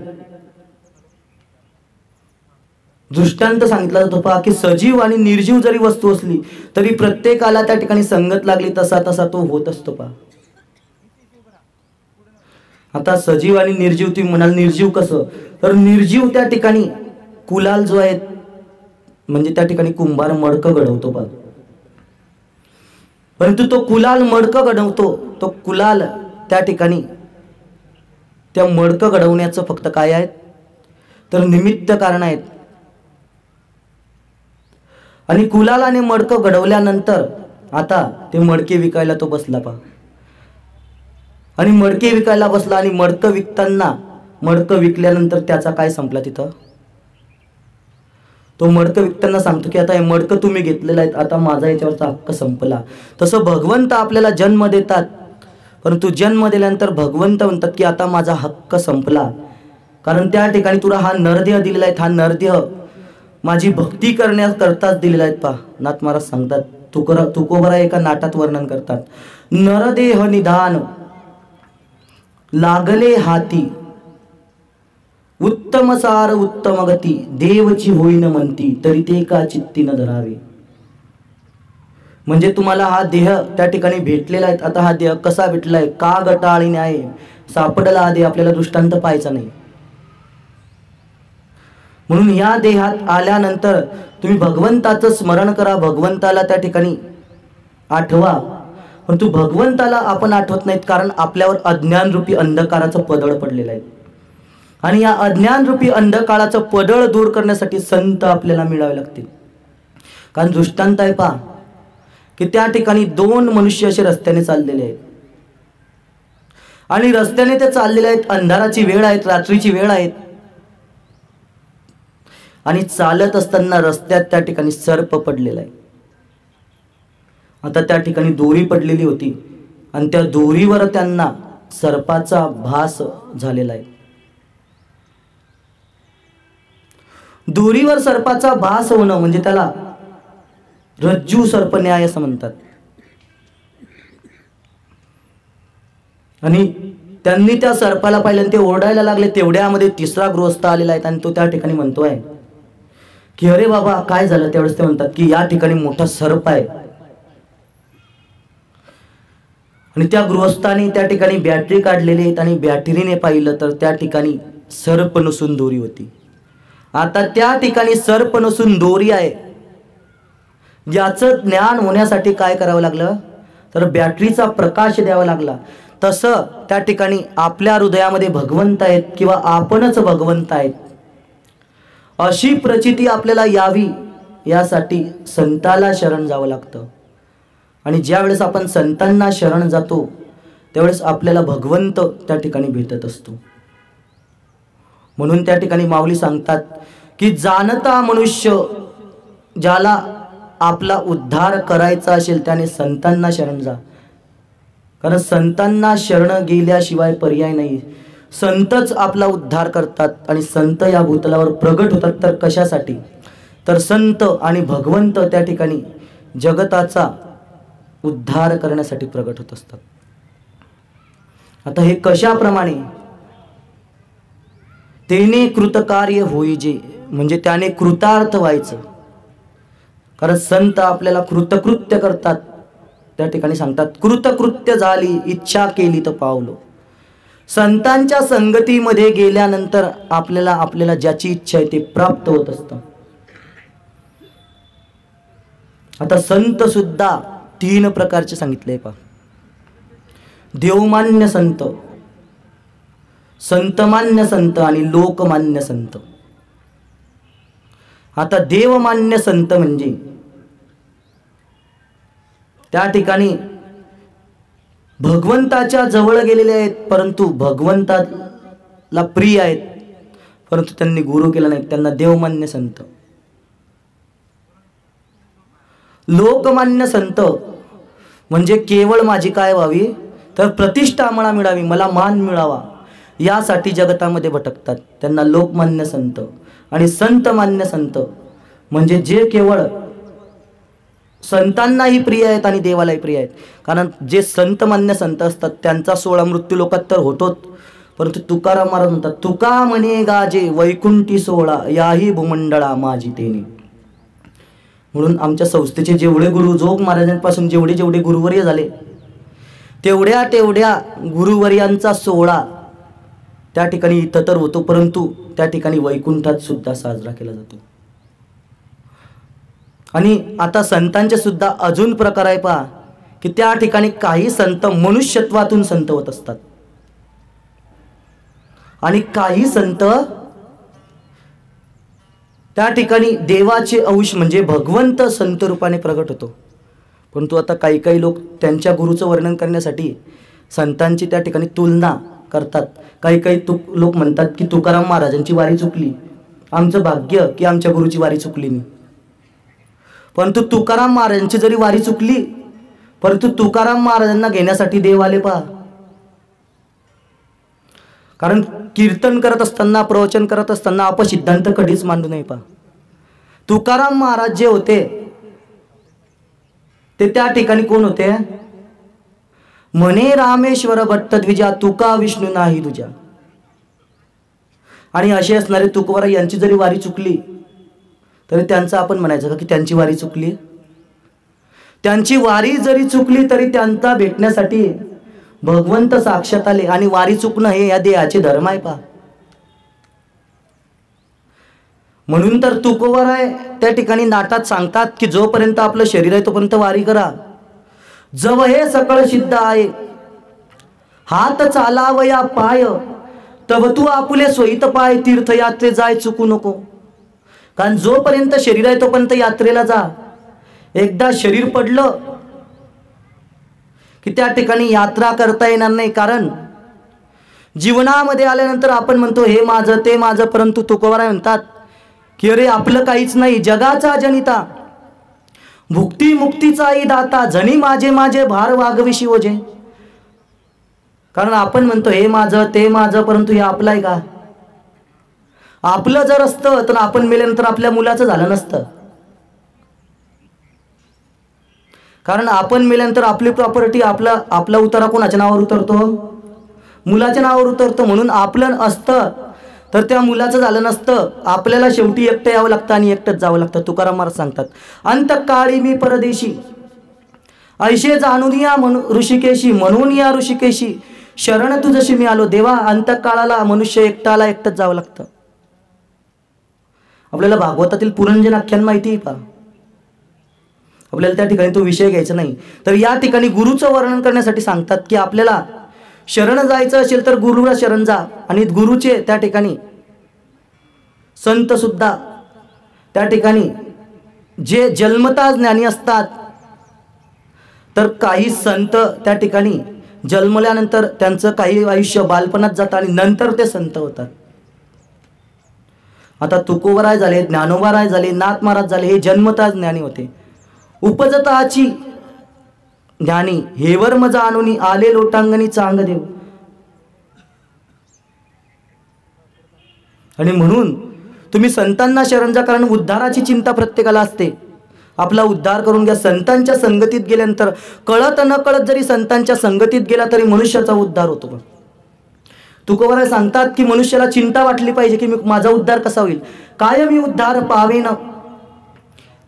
दृष्टांत सांगितला जातो पहा की सजीव आणि निर्जीव जरी वस्तू असली तरी प्रत्येकाला त्या ठिकाणी संगत लागली तसा तसा तो होत असतो पहा. आता सजीव आणि निर्जीव, तुम्ही म्हणाल निर्जीव कसं, तर निर्जीव त्या ठिकाणी कुलाल जो आहे म्हणजे त्या ठिकाणी कुंभार मडकं घडवतो पहा. परंतु तो कुलाल मडकं घडवतो, तो कुलाल त्या ठिकाणी त्या मडकं घडवण्याचं फक्त काय आहेत, तर निमित्त कारण आहेत. आणि कुलालाने मडकं घडवल्यानंतर आता ते मडके विकायला तो बसला पहा. आणि मडके विकायला बसला आणि मडकं विकताना, मडकं विकल्यानंतर त्याचा काय संपला तिथं, तो मडकं विकताना सांगतो की आता हे मडकं तुम्ही घेतलेलं आहे, आता माझा याच्यावरचा हक्क संपला. तसं भगवंत आपल्याला जन्म देतात, परंतु जन्म दिल्यानंतर भगवंत म्हणतात की आता माझा हक्क संपला. कारण त्या ठिकाणी तुला हा नरदेह दिलेला आहे, हा नरदेह माझी भक्ती करण्याकरताच दिलेला आहे पहा. नाथ महाराज सांगतात, तुकोबाराय एका नाटात वर्णन करतात, नरदेह निधान लागले हाती, उत्तम सार उत्तम गती, देवची होईन म्हणती तरी ते का चित्ती न धरावे. म्हणजे तुम्हाला हा देह त्या ठिकाणी भेटलेला आहे. आता हा देह कसा भेटलाय, का गटाळीने आहे, सापडला हा देह, आपल्याला दृष्टांत पाहायचा नाही. म्हणून या देहात आल्यानंतर तुम्ही भगवंताचं स्मरण करा, भगवंताला त्या ठिकाणी आठवा. परंतु भगवंताला आपण आठवत नाहीत, कारण आपल्यावर अज्ञान रूपी अंधकाराचं पदळ पडलेलं आहे. आणि या अज्ञान रूपी अंधकाराचं पदळ दूर करण्यासाठी संत आपल्याला मिळावे लागतील. कारण दृष्टांत आहे पहा की त्या ठिकाणी दोन मनुष्य असे रस्त्याने चाललेले आहेत आणि रस्त्याने ते चाललेले आहेत, अंधाराची वेळ आहे, रात्रीची वेळ आहे. आणि चालत असताना रस्त्यात त्या ठिकाणी सर्प पडलेला आहे. आता त्या ठिकाणी दोरी पडलेली होती आणि त्या दोरीवर त्यांना सर्पाचा भास झालेला आहे. दोरीवर सर्पाचा भास होणं म्हणजे त्याला रज्जू सर्प न्याय असं म्हणतात. आणि त्यांनी त्या सर्पाला पाहिलं आणि ते ओरडायला लागले. तेवढ्यामध्ये तिसरा गृहस्थ आलेला आहे आणि तो त्या ठिकाणी म्हणतोय की अरे बाबा काय झालं. त्यावेळेस ते म्हणतात की या ठिकाणी मोठा सर्प आहे. आणि त्या गृहस्थाने त्या ठिकाणी बॅटरी काढलेली आहेत आणि बॅटरीने पाहिलं तर त्या ठिकाणी सर्प नसून दोरी होती. आता त्या ठिकाणी सर्प नसून दोरी आहे. याचं ज्ञान होण्यासाठी काय करावं लागलं, तर बॅटरीचा प्रकाश द्यावा लागला, तसं त्या ठिकाणी आपल्या हृदयामध्ये भगवंत आहेत किंवा आपणच भगवंत आहेत अशी प्रचिती आपल्याला यावी यासाठी संताला शरण जावं लागतं. आणि ज्या वेळेस आपण संतांना शरण जातो त्यावेळेस आपल्याला भगवंत त्या ठिकाणी भेटत असतो. म्हणून त्या ठिकाणी माऊली सांगतात की जाणता मनुष्य ज्याला आपला उद्धार करायचा असेल त्याने संतांना शरण जा. कारण संतांना शरण गेल्याशिवाय पर्याय नाही. संतच आपला उद्धार करतात आणि संत या भूतलावर प्रगट होतात. तर कशासाठी? तर संत आणि भगवंत त्या ठिकाणी जगताचा उद्धार करण्यासाठी प्रगट होत असतात. आता हे कशाप्रमाणे? तेने कृतकार्य होईजे, म्हणजे त्याने कृतार्थ व्हायचं. कारण संत आपल्याला कृतकृत्य करतात. त्या ठिकाणी सांगतात कृतकृत्य झाली इच्छा केली तर पावलो. संतांच्या संगतीमध्ये गेल्यानंतर आपल्याला ज्याची इच्छा आहे ते प्राप्त होत असतं. आता संत सुद्धा 3 प्रकारचे सांगितले पहा. देवमान्य संत, संतमान्य संत आणि लोकमान्य संत. आता देवमान्य संत म्हणजे त्या ठिकाणी भगवंताच्या जवळ गेलेले आहेत, परंतु भगवंताला प्रिय आहेत, परंतु त्यांनी गुरु केला नाही, त्यांना देवमान्य संत. लोकमान्य संत म्हणजे केवळ माझी काय व्हावी तर प्रतिष्ठा मला मिळावी, मला मान मिळावा यासाठी जगतामध्ये भटकतात, त्यांना लोकमान्य संत. आणि संतमान्य संत म्हणजे जे केवळ संतांनाही प्रिय आहेत आणि देवालाही प्रिय आहेत. कारण जे संतमान्य संत असतात त्यांचा 16 मृत्यू लोकात तर होतोच, परंतु तुकाराम महाराज म्हणतात तुका म्हणे गाजे वैकुंठी 16 याही भूमंडळा माझी तेने. म्हणून आमच्या संस्थेचे जेवढे गुरु जोग महाराजांपासून जेवढे गुरुवर्य झाले तेवढ्या गुरुवर्यांचा 16 त्या ठिकाणी इथं तर होतो, परंतु त्या ठिकाणी वैकुंठात सुद्धा साजरा केला जातो. आणि आता संतांचे सुद्धा अजून प्रकार आहे पहा की त्या ठिकाणी काही संत मनुष्यत्वातून संत होत असतात आणि काही संत त्या ठिकाणी देवाचे अंश म्हणजे भगवंत संत रूपाने प्रगट होतो. परंतु आता काही लोक त्यांच्या गुरुचं वर्णन करण्यासाठी संतांची त्या ठिकाणी तुलना करतात. काही लोक म्हणतात की तुकाराम महाराजांची वारी चुकली, आमचं भाग्य की आमच्या गुरुची वारी चुकली नाही. परंतु तुकाराम महाराजांची जरी वारी चुकली, परंतु तुकाराम महाराजांना घेण्यासाठी देव आले पहा. कारण कीर्तन करत असताना, प्रवचन करत असताना अपसिद्धांत कधीच मांडू नये पहा. तुकाराम महाराज जे होते ते त्या ठिकाणी कोण होते? म्हणे रामेश्वर भट्ट द्विजा तुका विष्णू नाही तुझ्या. आणि असे असणारे तुकोबाराय यांची जरी वारी चुकली तरी त्यांचं आपण म्हणायचं का की त्यांची वारी चुकली? त्यांची वारी जरी चुकली तरी त्यांचा भेटण्यासाठी भगवंत साक्षात आले. आणि वारी चुकणं हे या देहाचे धर्म आहे पहा. म्हणून तर तुकोबाराय त्या ठिकाणी नाटात सांगतात की जोपर्यंत आपलं शरीर आहे तोपर्यंत वारी करा. जव हे सकळ सिद्ध आहे हात चालावया पाय तव तू आपुले सोयीत पाय तीर्थयात्रे जाय चुकू नको. कारण जोपर्यंत शरीर आहे तोपर्यंत यात्रेला जा. एकदा शरीर पडलं की त्या ठिकाणी यात्रा करता येणार नाही. कारण जीवनामध्ये आल्यानंतर आपण म्हणतो हे माझं ते माझं, परंतु तुकोबाराय म्हणतात की अरे आपलं काहीच नाही, जगाचा जनिता भुक्ती मुक्तीचाही दाता जणी माझे माझे भार वागविशी ओझे. कारण आपण म्हणतो हे माझं ते माझं, परंतु हे आपलं आहे का? आपलं जर असतं तर आपण मेल्यानंतर आपल्या मुलाचं झालं नसतं. कारण आपण मेल्यानंतर आपली प्रॉपर्टी आपला उतारा कोणाच्या नावावर उतरतो? मुलाच्या नावावर उतरतो. म्हणून आपलं असतं तर त्या मुलाचं झालं नसतं. आपल्याला शेवटी एकटं यावं लागतं आणि एकटंच जावं लागतं. तुकाराम महाराज सांगतात अंतकाळी मी परदेशी ऐशे जाणून या ऋषिकेशी म्हणून या ऋषिकेशी शरण तू जशी मी आलो. देवा अंतकाळाला मनुष्य एकटाला एकटंच जावं लागतं. आपल्याला भागवतातील पुरंजन आख्यान माहिती आहे पहा. आपल्याला त्या ठिकाणी तो विषय घ्यायचा नाही. तर या ठिकाणी गुरुचं वर्णन करण्यासाठी सांगतात की आपल्याला शरण जायचं असेल तर गुरुला शरण जा. आणि गुरुचे त्या ठिकाणी संत सुद्धा त्या ठिकाणी जे जन्मता ज्ञानी असतात, तर काही संत त्या ठिकाणी जन्मल्यानंतर त्यांचं काही आयुष्य बालपणात जातं आणि नंतर ते संत होतात. आता तुकोबराय झाले, ज्ञानोबाराय झाले, नाथ महाराज झाले, हे जन्मता ज्ञानी होते. उपजताची ज्ञानी हेवर मजा आणून आले लोटांगणी चांग देव. आणि म्हणून तुम्ही संतांना शरण जा, कारण उद्धाराची चिंता प्रत्येकाला असते. आपला उद्धार करून घ्या. संतांच्या संगतीत गेल्यानंतर कळत न कळत जरी संतांच्या संगतीत गेला तरी मनुष्याचा उद्धार होतो. तुकोबराय सांगतात की मनुष्याला चिंता वाटली पाहिजे की माझा उद्धार कसा होईल. काय मी उद्धार पावेन,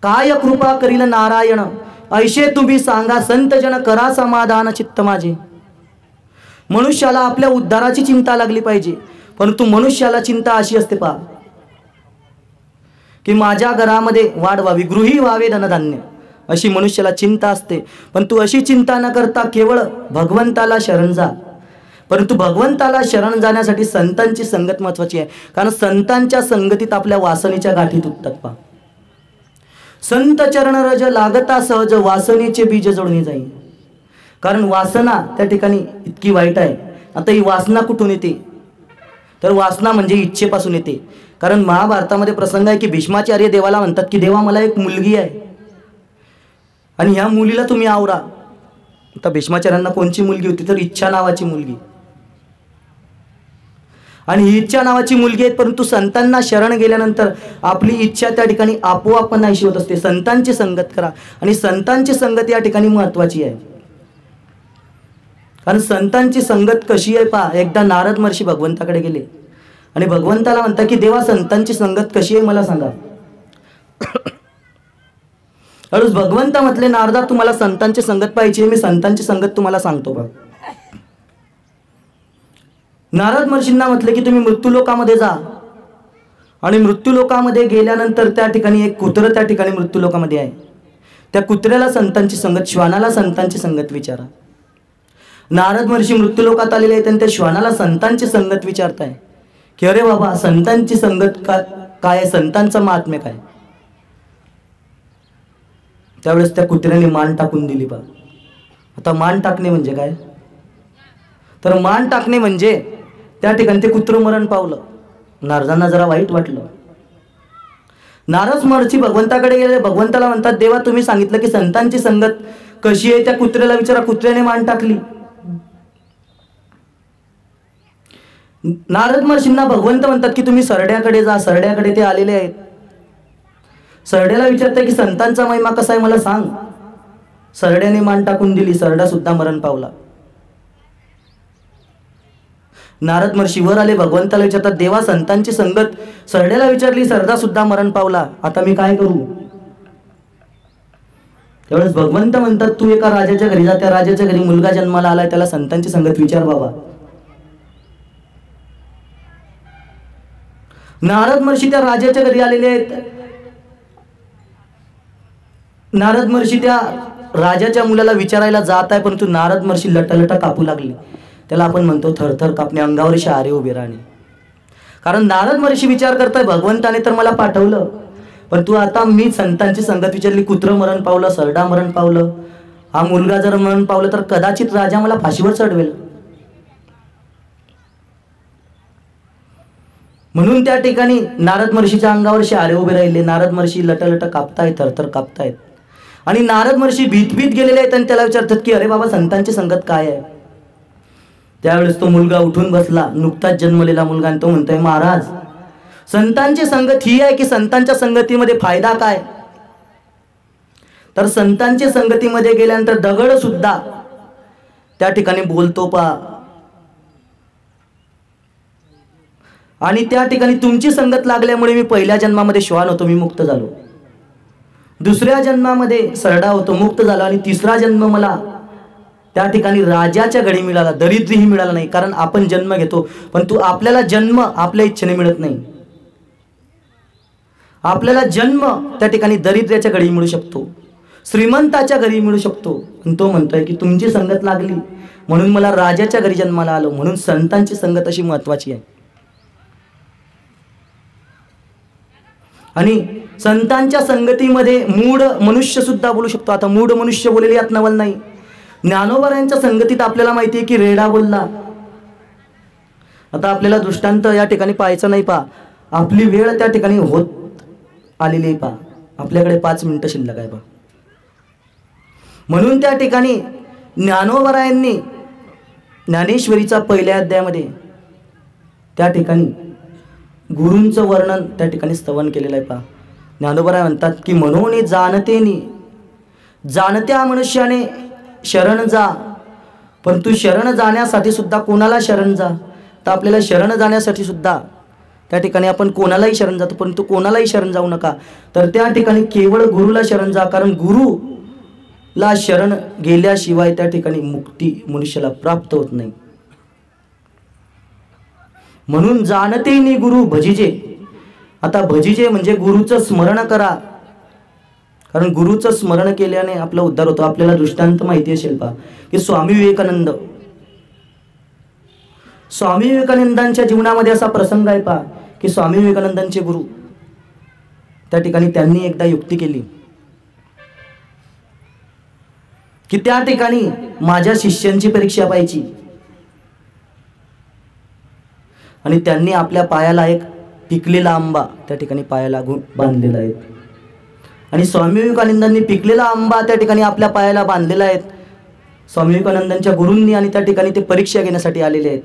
काय कृपा करील नारायण, ऐशे तुम्ही सांगा संत जन करा समाधान चित्त माझे. मनुष्याला आपल्या उद्धाराची चिंता लागली पाहिजे, परंतु मनुष्याला चिंता अशी असते पहा की माझ्या घरामध्ये वाढ व्हावी, गृही व्हावे धनधान्य, अशी मनुष्याला चिंता असते. पण तू अशी चिंता न करता केवळ भगवंताला शरण जा. परंतु भगवंताला शरण जाण्यासाठी संतांची संगत महत्वाची आहे, कारण संतांच्या संगतीत आपल्या वासनेच्या गाठी तुटतात पहा. संत चरण रज लागता सहज वासनेचे बीज जोडणी जाईल. कारण वासना त्या ठिकाणी इतकी वाईट आहे. आता ही वासना कुठून येते, तर वासना म्हणजे इच्छेपासून येते. कारण महाभारतामध्ये प्रसंग आहे की भीष्माचार्य देवाला म्हणतात की देवा मला एक मुलगी आहे आणि ह्या मुलीला तुम्ही आवरा. आता भीष्माचार्यांना कोणची मुलगी होती, तर इच्छा नावाची मुलगी. आणि ही इच्छा नावाची मुलगी आहे, परंतु संतांना शरण गेल्यानंतर आपली इच्छा त्या ठिकाणी आपोआप नाहीशी होत असते. संतांची संगत करा, आणि संतांची संगत या ठिकाणी महत्वाची आहे. कारण संतांची संगत कशी आहे पहा. एकदा नारद महर्षी भगवंताकडे गेले आणि भगवंताला म्हणता की देवा संतांची संगत कशी आहे मला सांगा. अडूस भगवंत म्हटले नारदा तुम्हाला संतांची संगत पाहिजे, मी संतांची संगत तुम्हाला सांगतो बघ. नारद महर्षींना म्हटले की तुम्ही मृत्यूलोकामध्ये जा, आणि मृत्यूलोकामध्ये गेल्यानंतर त्या ठिकाणी एक कुत्र त्या ठिकाणी मृत्यूलोकामध्ये आहे. त्या कुत्र्याला संतांची संगत, श्वानाला संतांची संगत विचारा. नारद महर्षी मृत्यूलोकात आलेले आहेत आणि त्या श्वानाला संतांची संगत विचारताय की अरे बाबा संतांची संगत काय, संतांचं महात्म्य काय. त्यावेळेस त्या कुत्र्याने मान टाकून दिली बा. आता मान टाकणे म्हणजे काय, तर मान टाकणे म्हणजे त्या ठिकाणी ते कुत्र मरण पावलं. नारदांना जरा वाईट वाटलं. नारद महर्षी भगवंताकडे गेले. भगवंताला म्हणतात देवा तुम्ही सांगितलं की संतांची संगत कशी आहे त्या कुत्र्याला विचारा. कुत्र्याने मान टाकली. नारद महर्षींना भगवंत म्हणतात की तुम्ही सरड्याकडे जा. सरड्याकडे ते आलेले आहेत. सरड्याला विचारताय की संतांचा महिमा कसा आहे मला सांग. सरड्याने मान टाकून दिली. सरडा सुद्धा मरण पावला. नारद महर्षी वर आले. भगवंताला विचारतात देवा संतांची संगत सरड्याला विचारली, सरडा सुद्धा मरण पावला, आता मी काय करू. त्यावेळेस भगवंत म्हणतात तू एका राजाच्या घरी जा. त्या राजाच्या घरी मुलगा जन्माला आलाय, त्याला संतांची संगत विचार बाबा. नारद महर्षी त्या राजाच्या घरी आलेले आहेत. नारद महर्षी त्या राजाच्या मुलाला विचारायला जात आहे, परंतु नारद महर्षी लटलट कापू लागले. त्याला आपण म्हणतो थरथर कापणे, अंगावर शहारे उभे राहणे. कारण नारद महर्षी विचार करताय भगवंताने तर मला पाठवलं, परंतु आता मी संतांची संगत विचारली. कुत्र मरण पावलं, सरडा मरण पावलं, हा मुलगा जर मरण पावलं तर कदाचित राजा मला फाशीवर चढवेल. म्हणून त्या ठिकाणी नारद महर्षीच्या अंगावर शहारे उभे राहिले. नारद महर्षी लटलट कापतायत, थरथर कापतायत. आणि नारद महर्षी भीत गेलेले आहेत आणि त्याला विचारतात की अरे बाबा संतांची संगत काय आहे. त्यावेळेस तो मुलगा उठून बसला, नुकताच जन्मलेला मुलगा, आणि तो म्हणतोय महाराज संतांची संगत ही आहे की संतांच्या संगतीमध्ये फायदा काय. तर संतांच्या संगतीमध्ये गेल्यानंतर दगड सुद्धा त्या ठिकाणी बोलतो पहा. आणि त्या ठिकाणी तुमची संगत लागल्यामुळे मी पहिल्या जन्मामध्ये श्वान होतो, मी मुक्त झालो. दुसऱ्या जन्मामध्ये सरडा होतो, मुक्त झालो. आणि तिसरा जन्म मला त्या ठिकाणी राजाच्या घरी मिळाला, दरिद्रीही मिळाला नाही. कारण आपण जन्म घेतो, पण तू आपल्याला जन्म आपल्या इच्छेने मिळत नाही. आपल्याला जन्म त्या ठिकाणी दरिद्र्याच्या घरी मिळू शकतो. श्रीमंताच्या घरी मिळू शकतो, आणि तो म्हणतोय की तुमची संगत लागली म्हणून मला राजाच्या घरी जन्माला आलो. म्हणून संतांची संगत अशी महत्वाची आहे. आणि संतांच्या संगतीमध्ये मूढ मनुष्य सुद्धा बोलू शकतो. आता मूढ मनुष्य बोलेले यात नवल नाही. ज्ञानोबारायांच्या संगतीत आपल्याला माहिती आहे की रेडा बोलला. आता आपल्याला दृष्टांत या ठिकाणी पाहायचं नाही. पा आपली वेळ त्या ठिकाणी होत आलेली आहे. पा आपल्याकडे 5 मिनिटं शिल्लक आहे. पा म्हणून त्या ठिकाणी ज्ञानोबारायांनी ज्ञानेश्वरीचा पहिल्या अध्यायामध्ये त्या ठिकाणी गुरूंचं वर्णन त्या ठिकाणी स्तवन केलेलं आहे. पा ज्ञानोबराय म्हणतात की मनोने जाणतेनी जाणत्या मनुष्याने शरण जा, परंतु शरण जाण्यासाठी सुद्धा कोणाला शरण जा. तर आपल्याला शरण जाण्यासाठी सुद्धा त्या ठिकाणी आपण कोणालाही शरण जातो, परंतु कोणालाही शरण जाऊ नका. तर त्या ठिकाणी केवळ गुरुला शरण जा, कारण गुरुला शरण गेल्याशिवाय त्या ठिकाणी मुक्ती मनुष्याला प्राप्त होत नाही. म्हणून जाणते नि गुरु भजिजे. आता भजिजे म्हणजे गुरुचं स्मरण करा, कारण गुरुचं स्मरण केल्याने आपला उद्धार होतो. आपल्याला दृष्टांत माहिती असेल पा की स्वामी विवेकानंदांच्या जीवनामध्ये असा प्रसंग आहे पा की स्वामी विवेकानंदांचे गुरु त्या ठिकाणी त्यांनी एकदा युक्ती केली की त्या ठिकाणी माझ्या शिष्यांची परीक्षा पाहायची, आणि त्यांनी आपल्या पायाला एक पिकलेला आंबा त्या ठिकाणी पायाला बांधलेला आहे. आणि स्वामी विवेकानंदांनी पिकलेला आंबा त्या ठिकाणी आपल्या पायाला बांधलेला आहे. स्वामी विवेकानंदांच्या गुरूंनी आणि त्या ठिकाणी ते परीक्षा घेण्यासाठी आलेले आहेत.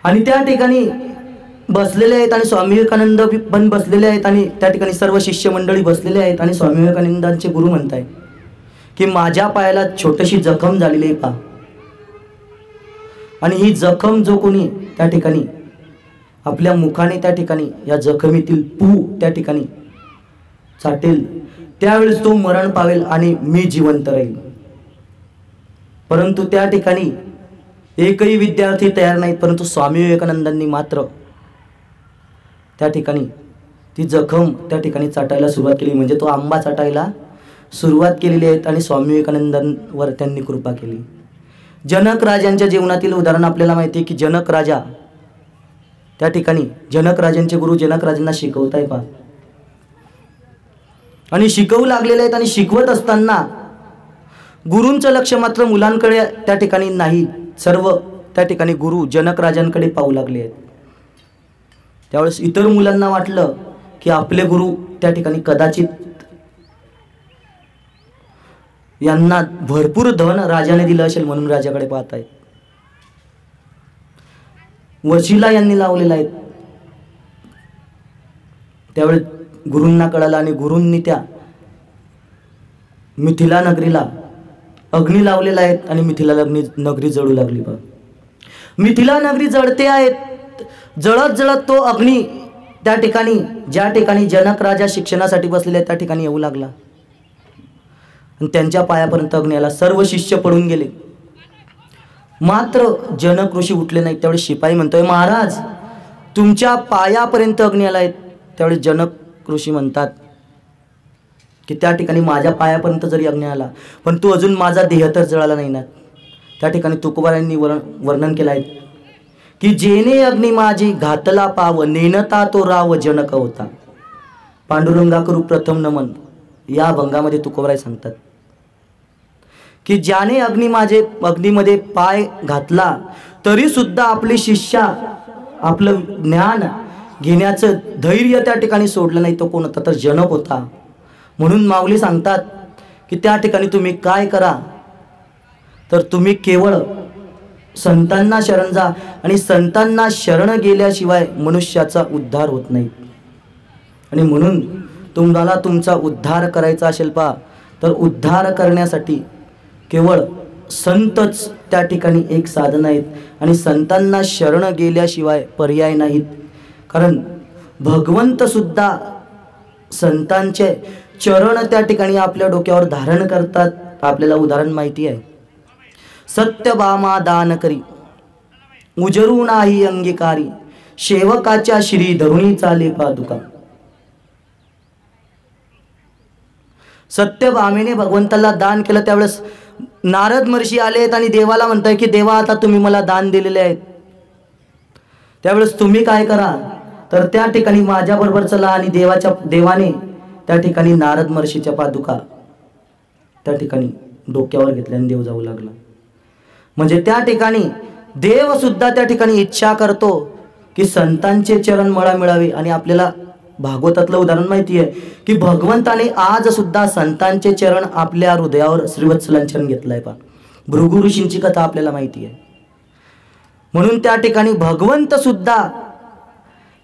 आणि त्या ठिकाणी बसलेले आहेत, आणि स्वामी विवेकानंद पण बसलेले आहेत, आणि त्या ठिकाणी सर्व शिष्य मंडळी बसलेले आहेत. आणि स्वामी विवेकानंदांचे गुरु म्हणताय की माझ्या पायाला छोटीशी जखम झालेली आहे पा, आणि ही जखम जो कोणी त्या ठिकाणी आपल्या मुखाने त्या ठिकाणी या जखमीतील पू त्या ठिकाणी चाटेल त्यावेळेस तो मरण पावेल आणि मी जिवंत राहील. परंतु त्या ठिकाणी एकही विद्यार्थी तयार नाहीत, परंतु स्वामी विवेकानंदांनी मात्र त्या ठिकाणी ती जखम त्या ठिकाणी चाटायला सुरुवात केली, म्हणजे तो आंबा चाटायला सुरुवात केलेली आहे. आणि स्वामी विवेकानंदांवर त्यांनी कृपा केली. जनक राजांच्या जीवनातील उदाहरण आपल्याला माहिती आहे की जनक राजा त्या ठिकाणी जनक राजांचे गुरु जनक राजांना शिकवताय पा, आणि शिकवू लागलेले आहेत. आणि शिकवत असताना गुरूंचं लक्ष मात्र मुलांकडे त्या ठिकाणी नाही, सर्व त्या ठिकाणी गुरु जनक राजांकडे पाहू लागले आहेत. त्यावेळेस इतर मुलांना वाटलं की आपले गुरु त्या ठिकाणी कदाचित यांना भरपूर धन राजाने दिलं असेल म्हणून राजाकडे पाहत आहेत. वशिला यांनी लावलेला आहे. त्यावेळेस गुरूंना कळालं, आणि गुरूंनी त्या मिथिला नगरीला अग्नी लावलेला आहे, आणि मिथिला नगरी जळू लागली. बघ मिथिला नगरी जळते आहेत. जळत जळत तो अग्नी त्या ठिकाणी ज्या ठिकाणी जनक राजा शिक्षणासाठी बसलेले त्या ठिकाणी येऊ लागला, आणि त्यांच्या पायापर्यंत अग्नी आला. सर्व शिष्य पडून गेले, मात्र जनक ऋषी उठले नाहीत. त्यावेळेस शिपाई म्हणतोय महाराज तुमच्या पायापर्यंत अग्नी आलाय. त्यावेळेस जनक ऋषी म्हणतात की त्या ठिकाणी माझ्या पायापर्यंत जरी अग्नी आला, पण तू अजून माझा देह तर जळाला नाही ना. त्या ठिकाणी तुकोबारायांनी वर्णन केलं आहे की जेने अग्नी माझी घातला पाव नेनता तो राव जनक होता. पांडुरंगा करू प्रथम नमन या भंगामध्ये तुकोबाराय सांगतात की ज्याने अग्नीमध्ये पाय घातला तरी सुद्धा आपली शिष्या आपलं ज्ञान घेण्याचं धैर्य त्या ठिकाणी सोडलं नाही. तो कोण होता तर जनक होता. म्हणून माऊली सांगतात की त्या ठिकाणी तुम्ही काय करा तर तुम्ही केवळ संतांना शरण जा, आणि संतांना शरण गेल्याशिवाय मनुष्याचा उद्धार होत नाही. आणि म्हणून तुम्हाला तुमचा उद्धार करायचा असेल पा तर उद्धार करण्यासाठी केवळ संतच त्या ठिकाणी एक साधन आहेत, आणि संतांना शरण गेल्याशिवाय पर्याय नाहीत. कारण भगवंत सुद्धा संतांचे चरण त्या ठिकाणी आपल्या डोक्यावर धारण करतात. आपल्याला उदाहरण माहिती आहे. सत्यभामा दान करी उजरू नाही अंगीकारी सेवकाच्या श्री धरुणी चाले पादुका. सत्यभामेने भगवंताला दान केलं त्यावेळेस नारद महर्षी आलेत आणि देवाला म्हणताय की देवा आता तुम्ही मला दान दिलेले आहेत, त्यावेळेस तुम्ही काय करा, तर त्या ठिकाणी माझ्याबरोबर चला. आणि देवाने त्या ठिकाणी नारद महर्षीच्या पादुका त्या ठिकाणी डोक्यावर घेतल्या आणि देव जाऊ लागला. म्हणजे त्या ठिकाणी देव सुद्धा त्या ठिकाणी इच्छा करतो की संतांचे चरण मला मिळावे. आणि आपल्याला भागवतातलं उदाहरण माहिती आहे की भगवंताने आज सुद्धा संतांचे चरण आपल्या हृदयावर श्रीवत्सलांचरण घेतलंय. पा भृगु ऋषींची कथा आपल्याला माहिती आहे. म्हणून त्या ठिकाणी भगवंत सुद्धा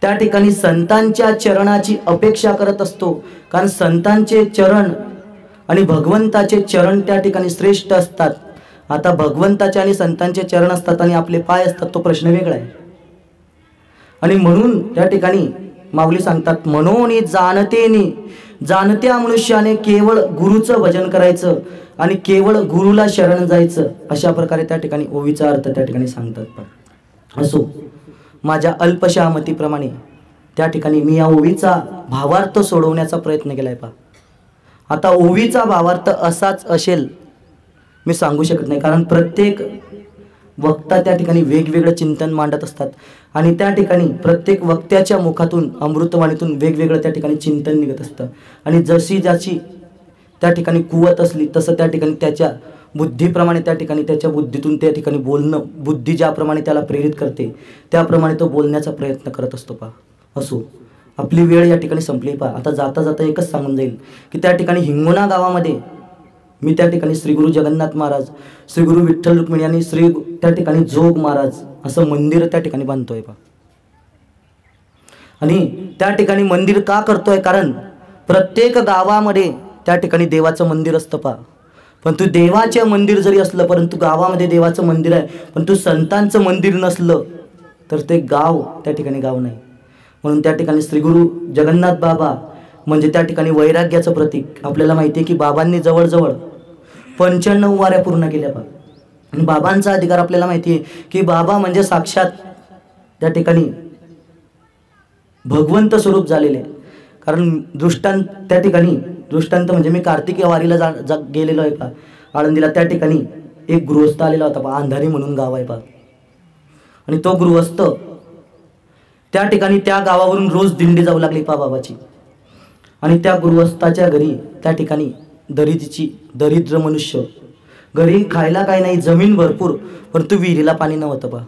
त्या ठिकाणी संतांच्या चरणाची अपेक्षा करत असतो, कारण संतांचे चरण आणि भगवंताचे चरण त्या ठिकाणी श्रेष्ठ असतात. आता भगवंताचे आणि संतांचे चरण असतात आणि आपले पाय असतात, तो प्रश्न वेगळा आहे. आणि म्हणून त्या ठिकाणी माऊली सांगतात, मनोनी जाणतेनी जाणत्या मनुष्याने केवळ गुरुचं भजन करायचं आणि केवळ गुरुला शरण जायचं, अशा प्रकारे त्या ठिकाणी ओवीचा अर्थ त्या ठिकाणी सांगतात. असो, माझ्या अल्पशा मतीप्रमाणे त्या ठिकाणी मी या ओवीचा भावार्थ सोडवण्याचा प्रयत्न केलाय. पा आता ओवीचा भावार्थ असाच असेल मी सांगू शकत नाही, कारण प्रत्येक वक्ता त्या ठिकाणी वेगवेगळं चिंतन मांडत असतात आणि त्या ठिकाणी प्रत्येक वक्त्याच्या मुखातून अमृतवाणीतून वेगवेगळं त्या ठिकाणी चिंतन निघत असतं. आणि जशी ज्याची त्या ठिकाणी कुवत असली तसं त्या ठिकाणी त्याच्या बुद्धीप्रमाणे त्या ठिकाणी त्याच्या बुद्धीतून त्या ठिकाणी बोलणं, बुद्धी ज्याप्रमाणे त्याला प्रेरित करते त्याप्रमाणे तो बोलण्याचा प्रयत्न करत असतो. पा असो, आपली वेळ या ठिकाणी संपली. पा आता जाता जाता एकच सांगून जाईल की त्या ठिकाणी हिंगोना गावामध्ये मी त्या ठिकाणी श्री गुरु जगन्नाथ महाराज, श्री गुरु विठ्ठल रुक्मिणी आणि श्री त्या ठिकाणी जोग महाराज असं मंदिर त्या ठिकाणी बांधतोय. पा आणि त्या ठिकाणी मंदिर का करतोय, कारण प्रत्येक गावामध्ये त्या ठिकाणी देवाचं मंदिर असतं. पा पण तू देवाचे मंदिर जरी असलं, परंतु गावामध्ये देवाचं मंदिर आहे पण तू संतांचं मंदिर नसलं तर ते गाव त्या ठिकाणी गाव नाही. म्हणून त्या ठिकाणी श्री गुरु जगन्नाथ बाबा म्हणजे त्या ठिकाणी वैराग्याचं प्रतीक. आपल्याला माहिती आहे की बाबांनी जवळजवळ 95 वाऱ्या पूर्ण केल्या. पा आणि बाबांचा अधिकार आपल्याला माहिती आहे की बाबा म्हणजे साक्षात त्या ठिकाणी भगवंत स्वरूप झालेले. कारण दृष्टांत त्या ठिकाणी दृष्टांत म्हणजे मी कार्तिकी वारीला गेलेलो आहे. पा आळंदीला त्या ठिकाणी एक गृहस्थ आलेला होता. पा अंधारी म्हणून गाव आहे. पा आणि तो गृहस्थ त्या ठिकाणी त्या गावावरून रोज दिंडी जाऊ लागली पा बाबाची. आणि त्या गृहस्थाच्या घरी त्या ठिकाणी दरिद्र मनुष्य, घरी खायला काही नाही, जमीन भरपूर, परंतु विहिरीला पाणी नव्हतं. पा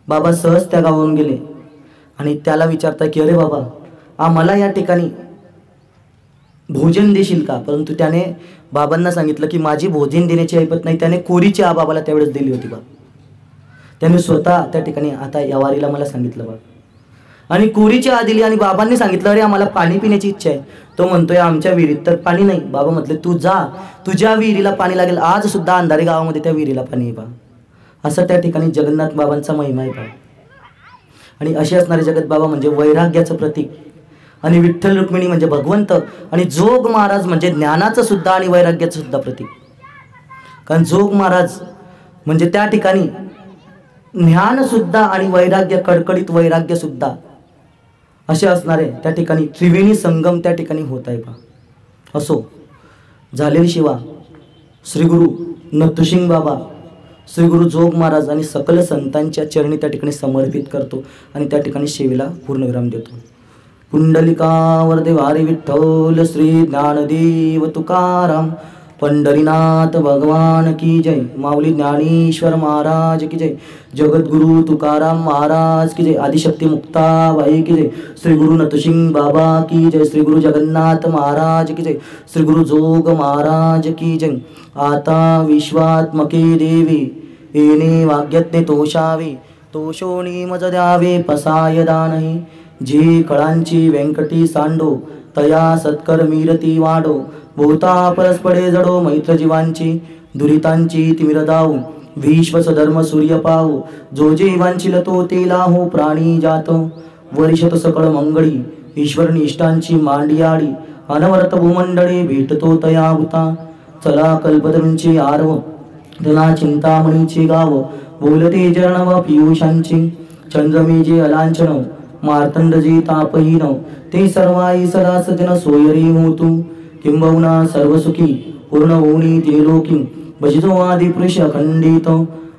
बाबा सहज त्या गावावरून गेले आणि त्याला विचारता की अरे बाबा, आम्हाला या ठिकाणी भोजन देशील का? परंतु त्याने बाबांना सांगितलं की माझी भोजन देण्याची ऐपत नाही. त्याने कोरीची बाबाला त्यावेळेस दिली होती. बा त्याने स्वतः त्या ठिकाणी आता या वारीला मला सांगितलं. बा आणि कोरीची दिली आणि बाबांनी सांगितलं अरे आम्हाला पाणी पिण्याची इच्छा आहे. तो म्हणतोय आमच्या विहिरीत तर पाणी नाही. बाबा म्हटले तू जा, तुझ्या विहिरीला पाणी लागेल. आज सुद्धा अंधारी गावामध्ये त्या विहिरीला पाणी आहे. बा असं त्या ठिकाणी जगन्नाथ बाबांचा महिमा आहे. बा आणि असे असणारे जगत बाबा म्हणजे वैराग्याचं प्रतीक आणि विठ्ठल रुक्मिणी म्हणजे भगवंत आणि जोग महाराज म्हणजे ज्ञानाचं सुद्धा आणि वैराग्याचं सुद्धा प्रतीक. कारण जोग महाराज म्हणजे त्या ठिकाणी ज्ञान सुद्धा आणि वैराग्य, कडकडीत वैराग्य सुद्धा असे असणारे त्या ठिकाणी त्रिवेणी संगम त्या ठिकाणी होत आहे. पा असो, झालेली शिवा श्री गुरु नथुसिंग बाबा, श्री गुरु जोग महाराज आणि सकल संतांच्या चरणी त्या ठिकाणी समर्पित करतो आणि त्या ठिकाणी सेवेला पूर्णविराम देतो. पुंडलिकावर देवारी विठ्ठल श्री ज्ञानदेव तुकाराम, पंढरीनाथ भगवान की जय, माऊली ज्ञानेश्वर महाराज की जय, जगद्गुरु तुकाराम महाराज की जय, आदिशक्ती मुक्ताबाई की जय, श्री गुरु नथुसिंग बाबा की जय, श्री गुरु जगन्नाथ महाराज की जय, श्री गुरु जोग महाराज की जय. आता विश्वात्मके देवी येणे वाग्यज्ञ तोषावे, तोषोणी मज द्यावे पसाय दानही, जी कळांची व्यंकटी सांडो तया सत्कर मीरती वाडो, भूता परस्पडे जडो मैत्र जीवांची, दुरितांची तिमिर दाऊ विश्वस धर्म सूर्य पाहू, जो जीवांची तो ते लाहो प्राणी जातो, वर्षत सकळ मंगळी ईश्वर निष्ठांची मांडी आडी, अनवरत भूमंडळी भेटतो तया हुता, चला कल्पतरूंची आरव धना चिंतामणीचे गाव, बोलते जरणव पियुषांची, चंद्रमेजे अलांछन मार्तंडजी तापहीन, ते सर्वाई सदा सजन सोयरी होतू, किंबहुना सर्वसुखी पूर्ण होऊनी ते लोकी भजितो आदि पुरुष अखंडित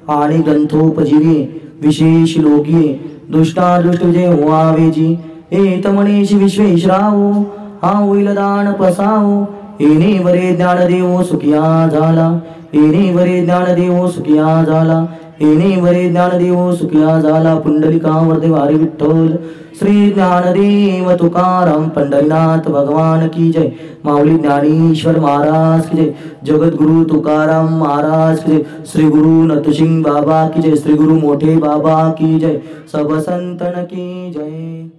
आणि ग्रंथोपजीवे विशेष लोकीये दुष्टादुष्ट विजय व्हावेची ए तमणेशी विश्वेश्वरावो हा होईल दान पसावो येणे वरे ज्ञान देवो सुखिया झाला येणे वरे ज्ञान देवो सुखिया झाला येणे वरे ज्ञानदेव सुखिया झाला पुंडलिकावर वारी विठ्ठल श्री ज्ञानदेव तुकाराम पंढरीनाथ भगवान की जय माऊली ज्ञानेश्वर महाराज की जय जगद्गुरु तुकाराम महाराज की जय श्री गुरु नतसिंग बाबा की जय श्री गुरु मोठे बाबा की जय सब संतन की जय।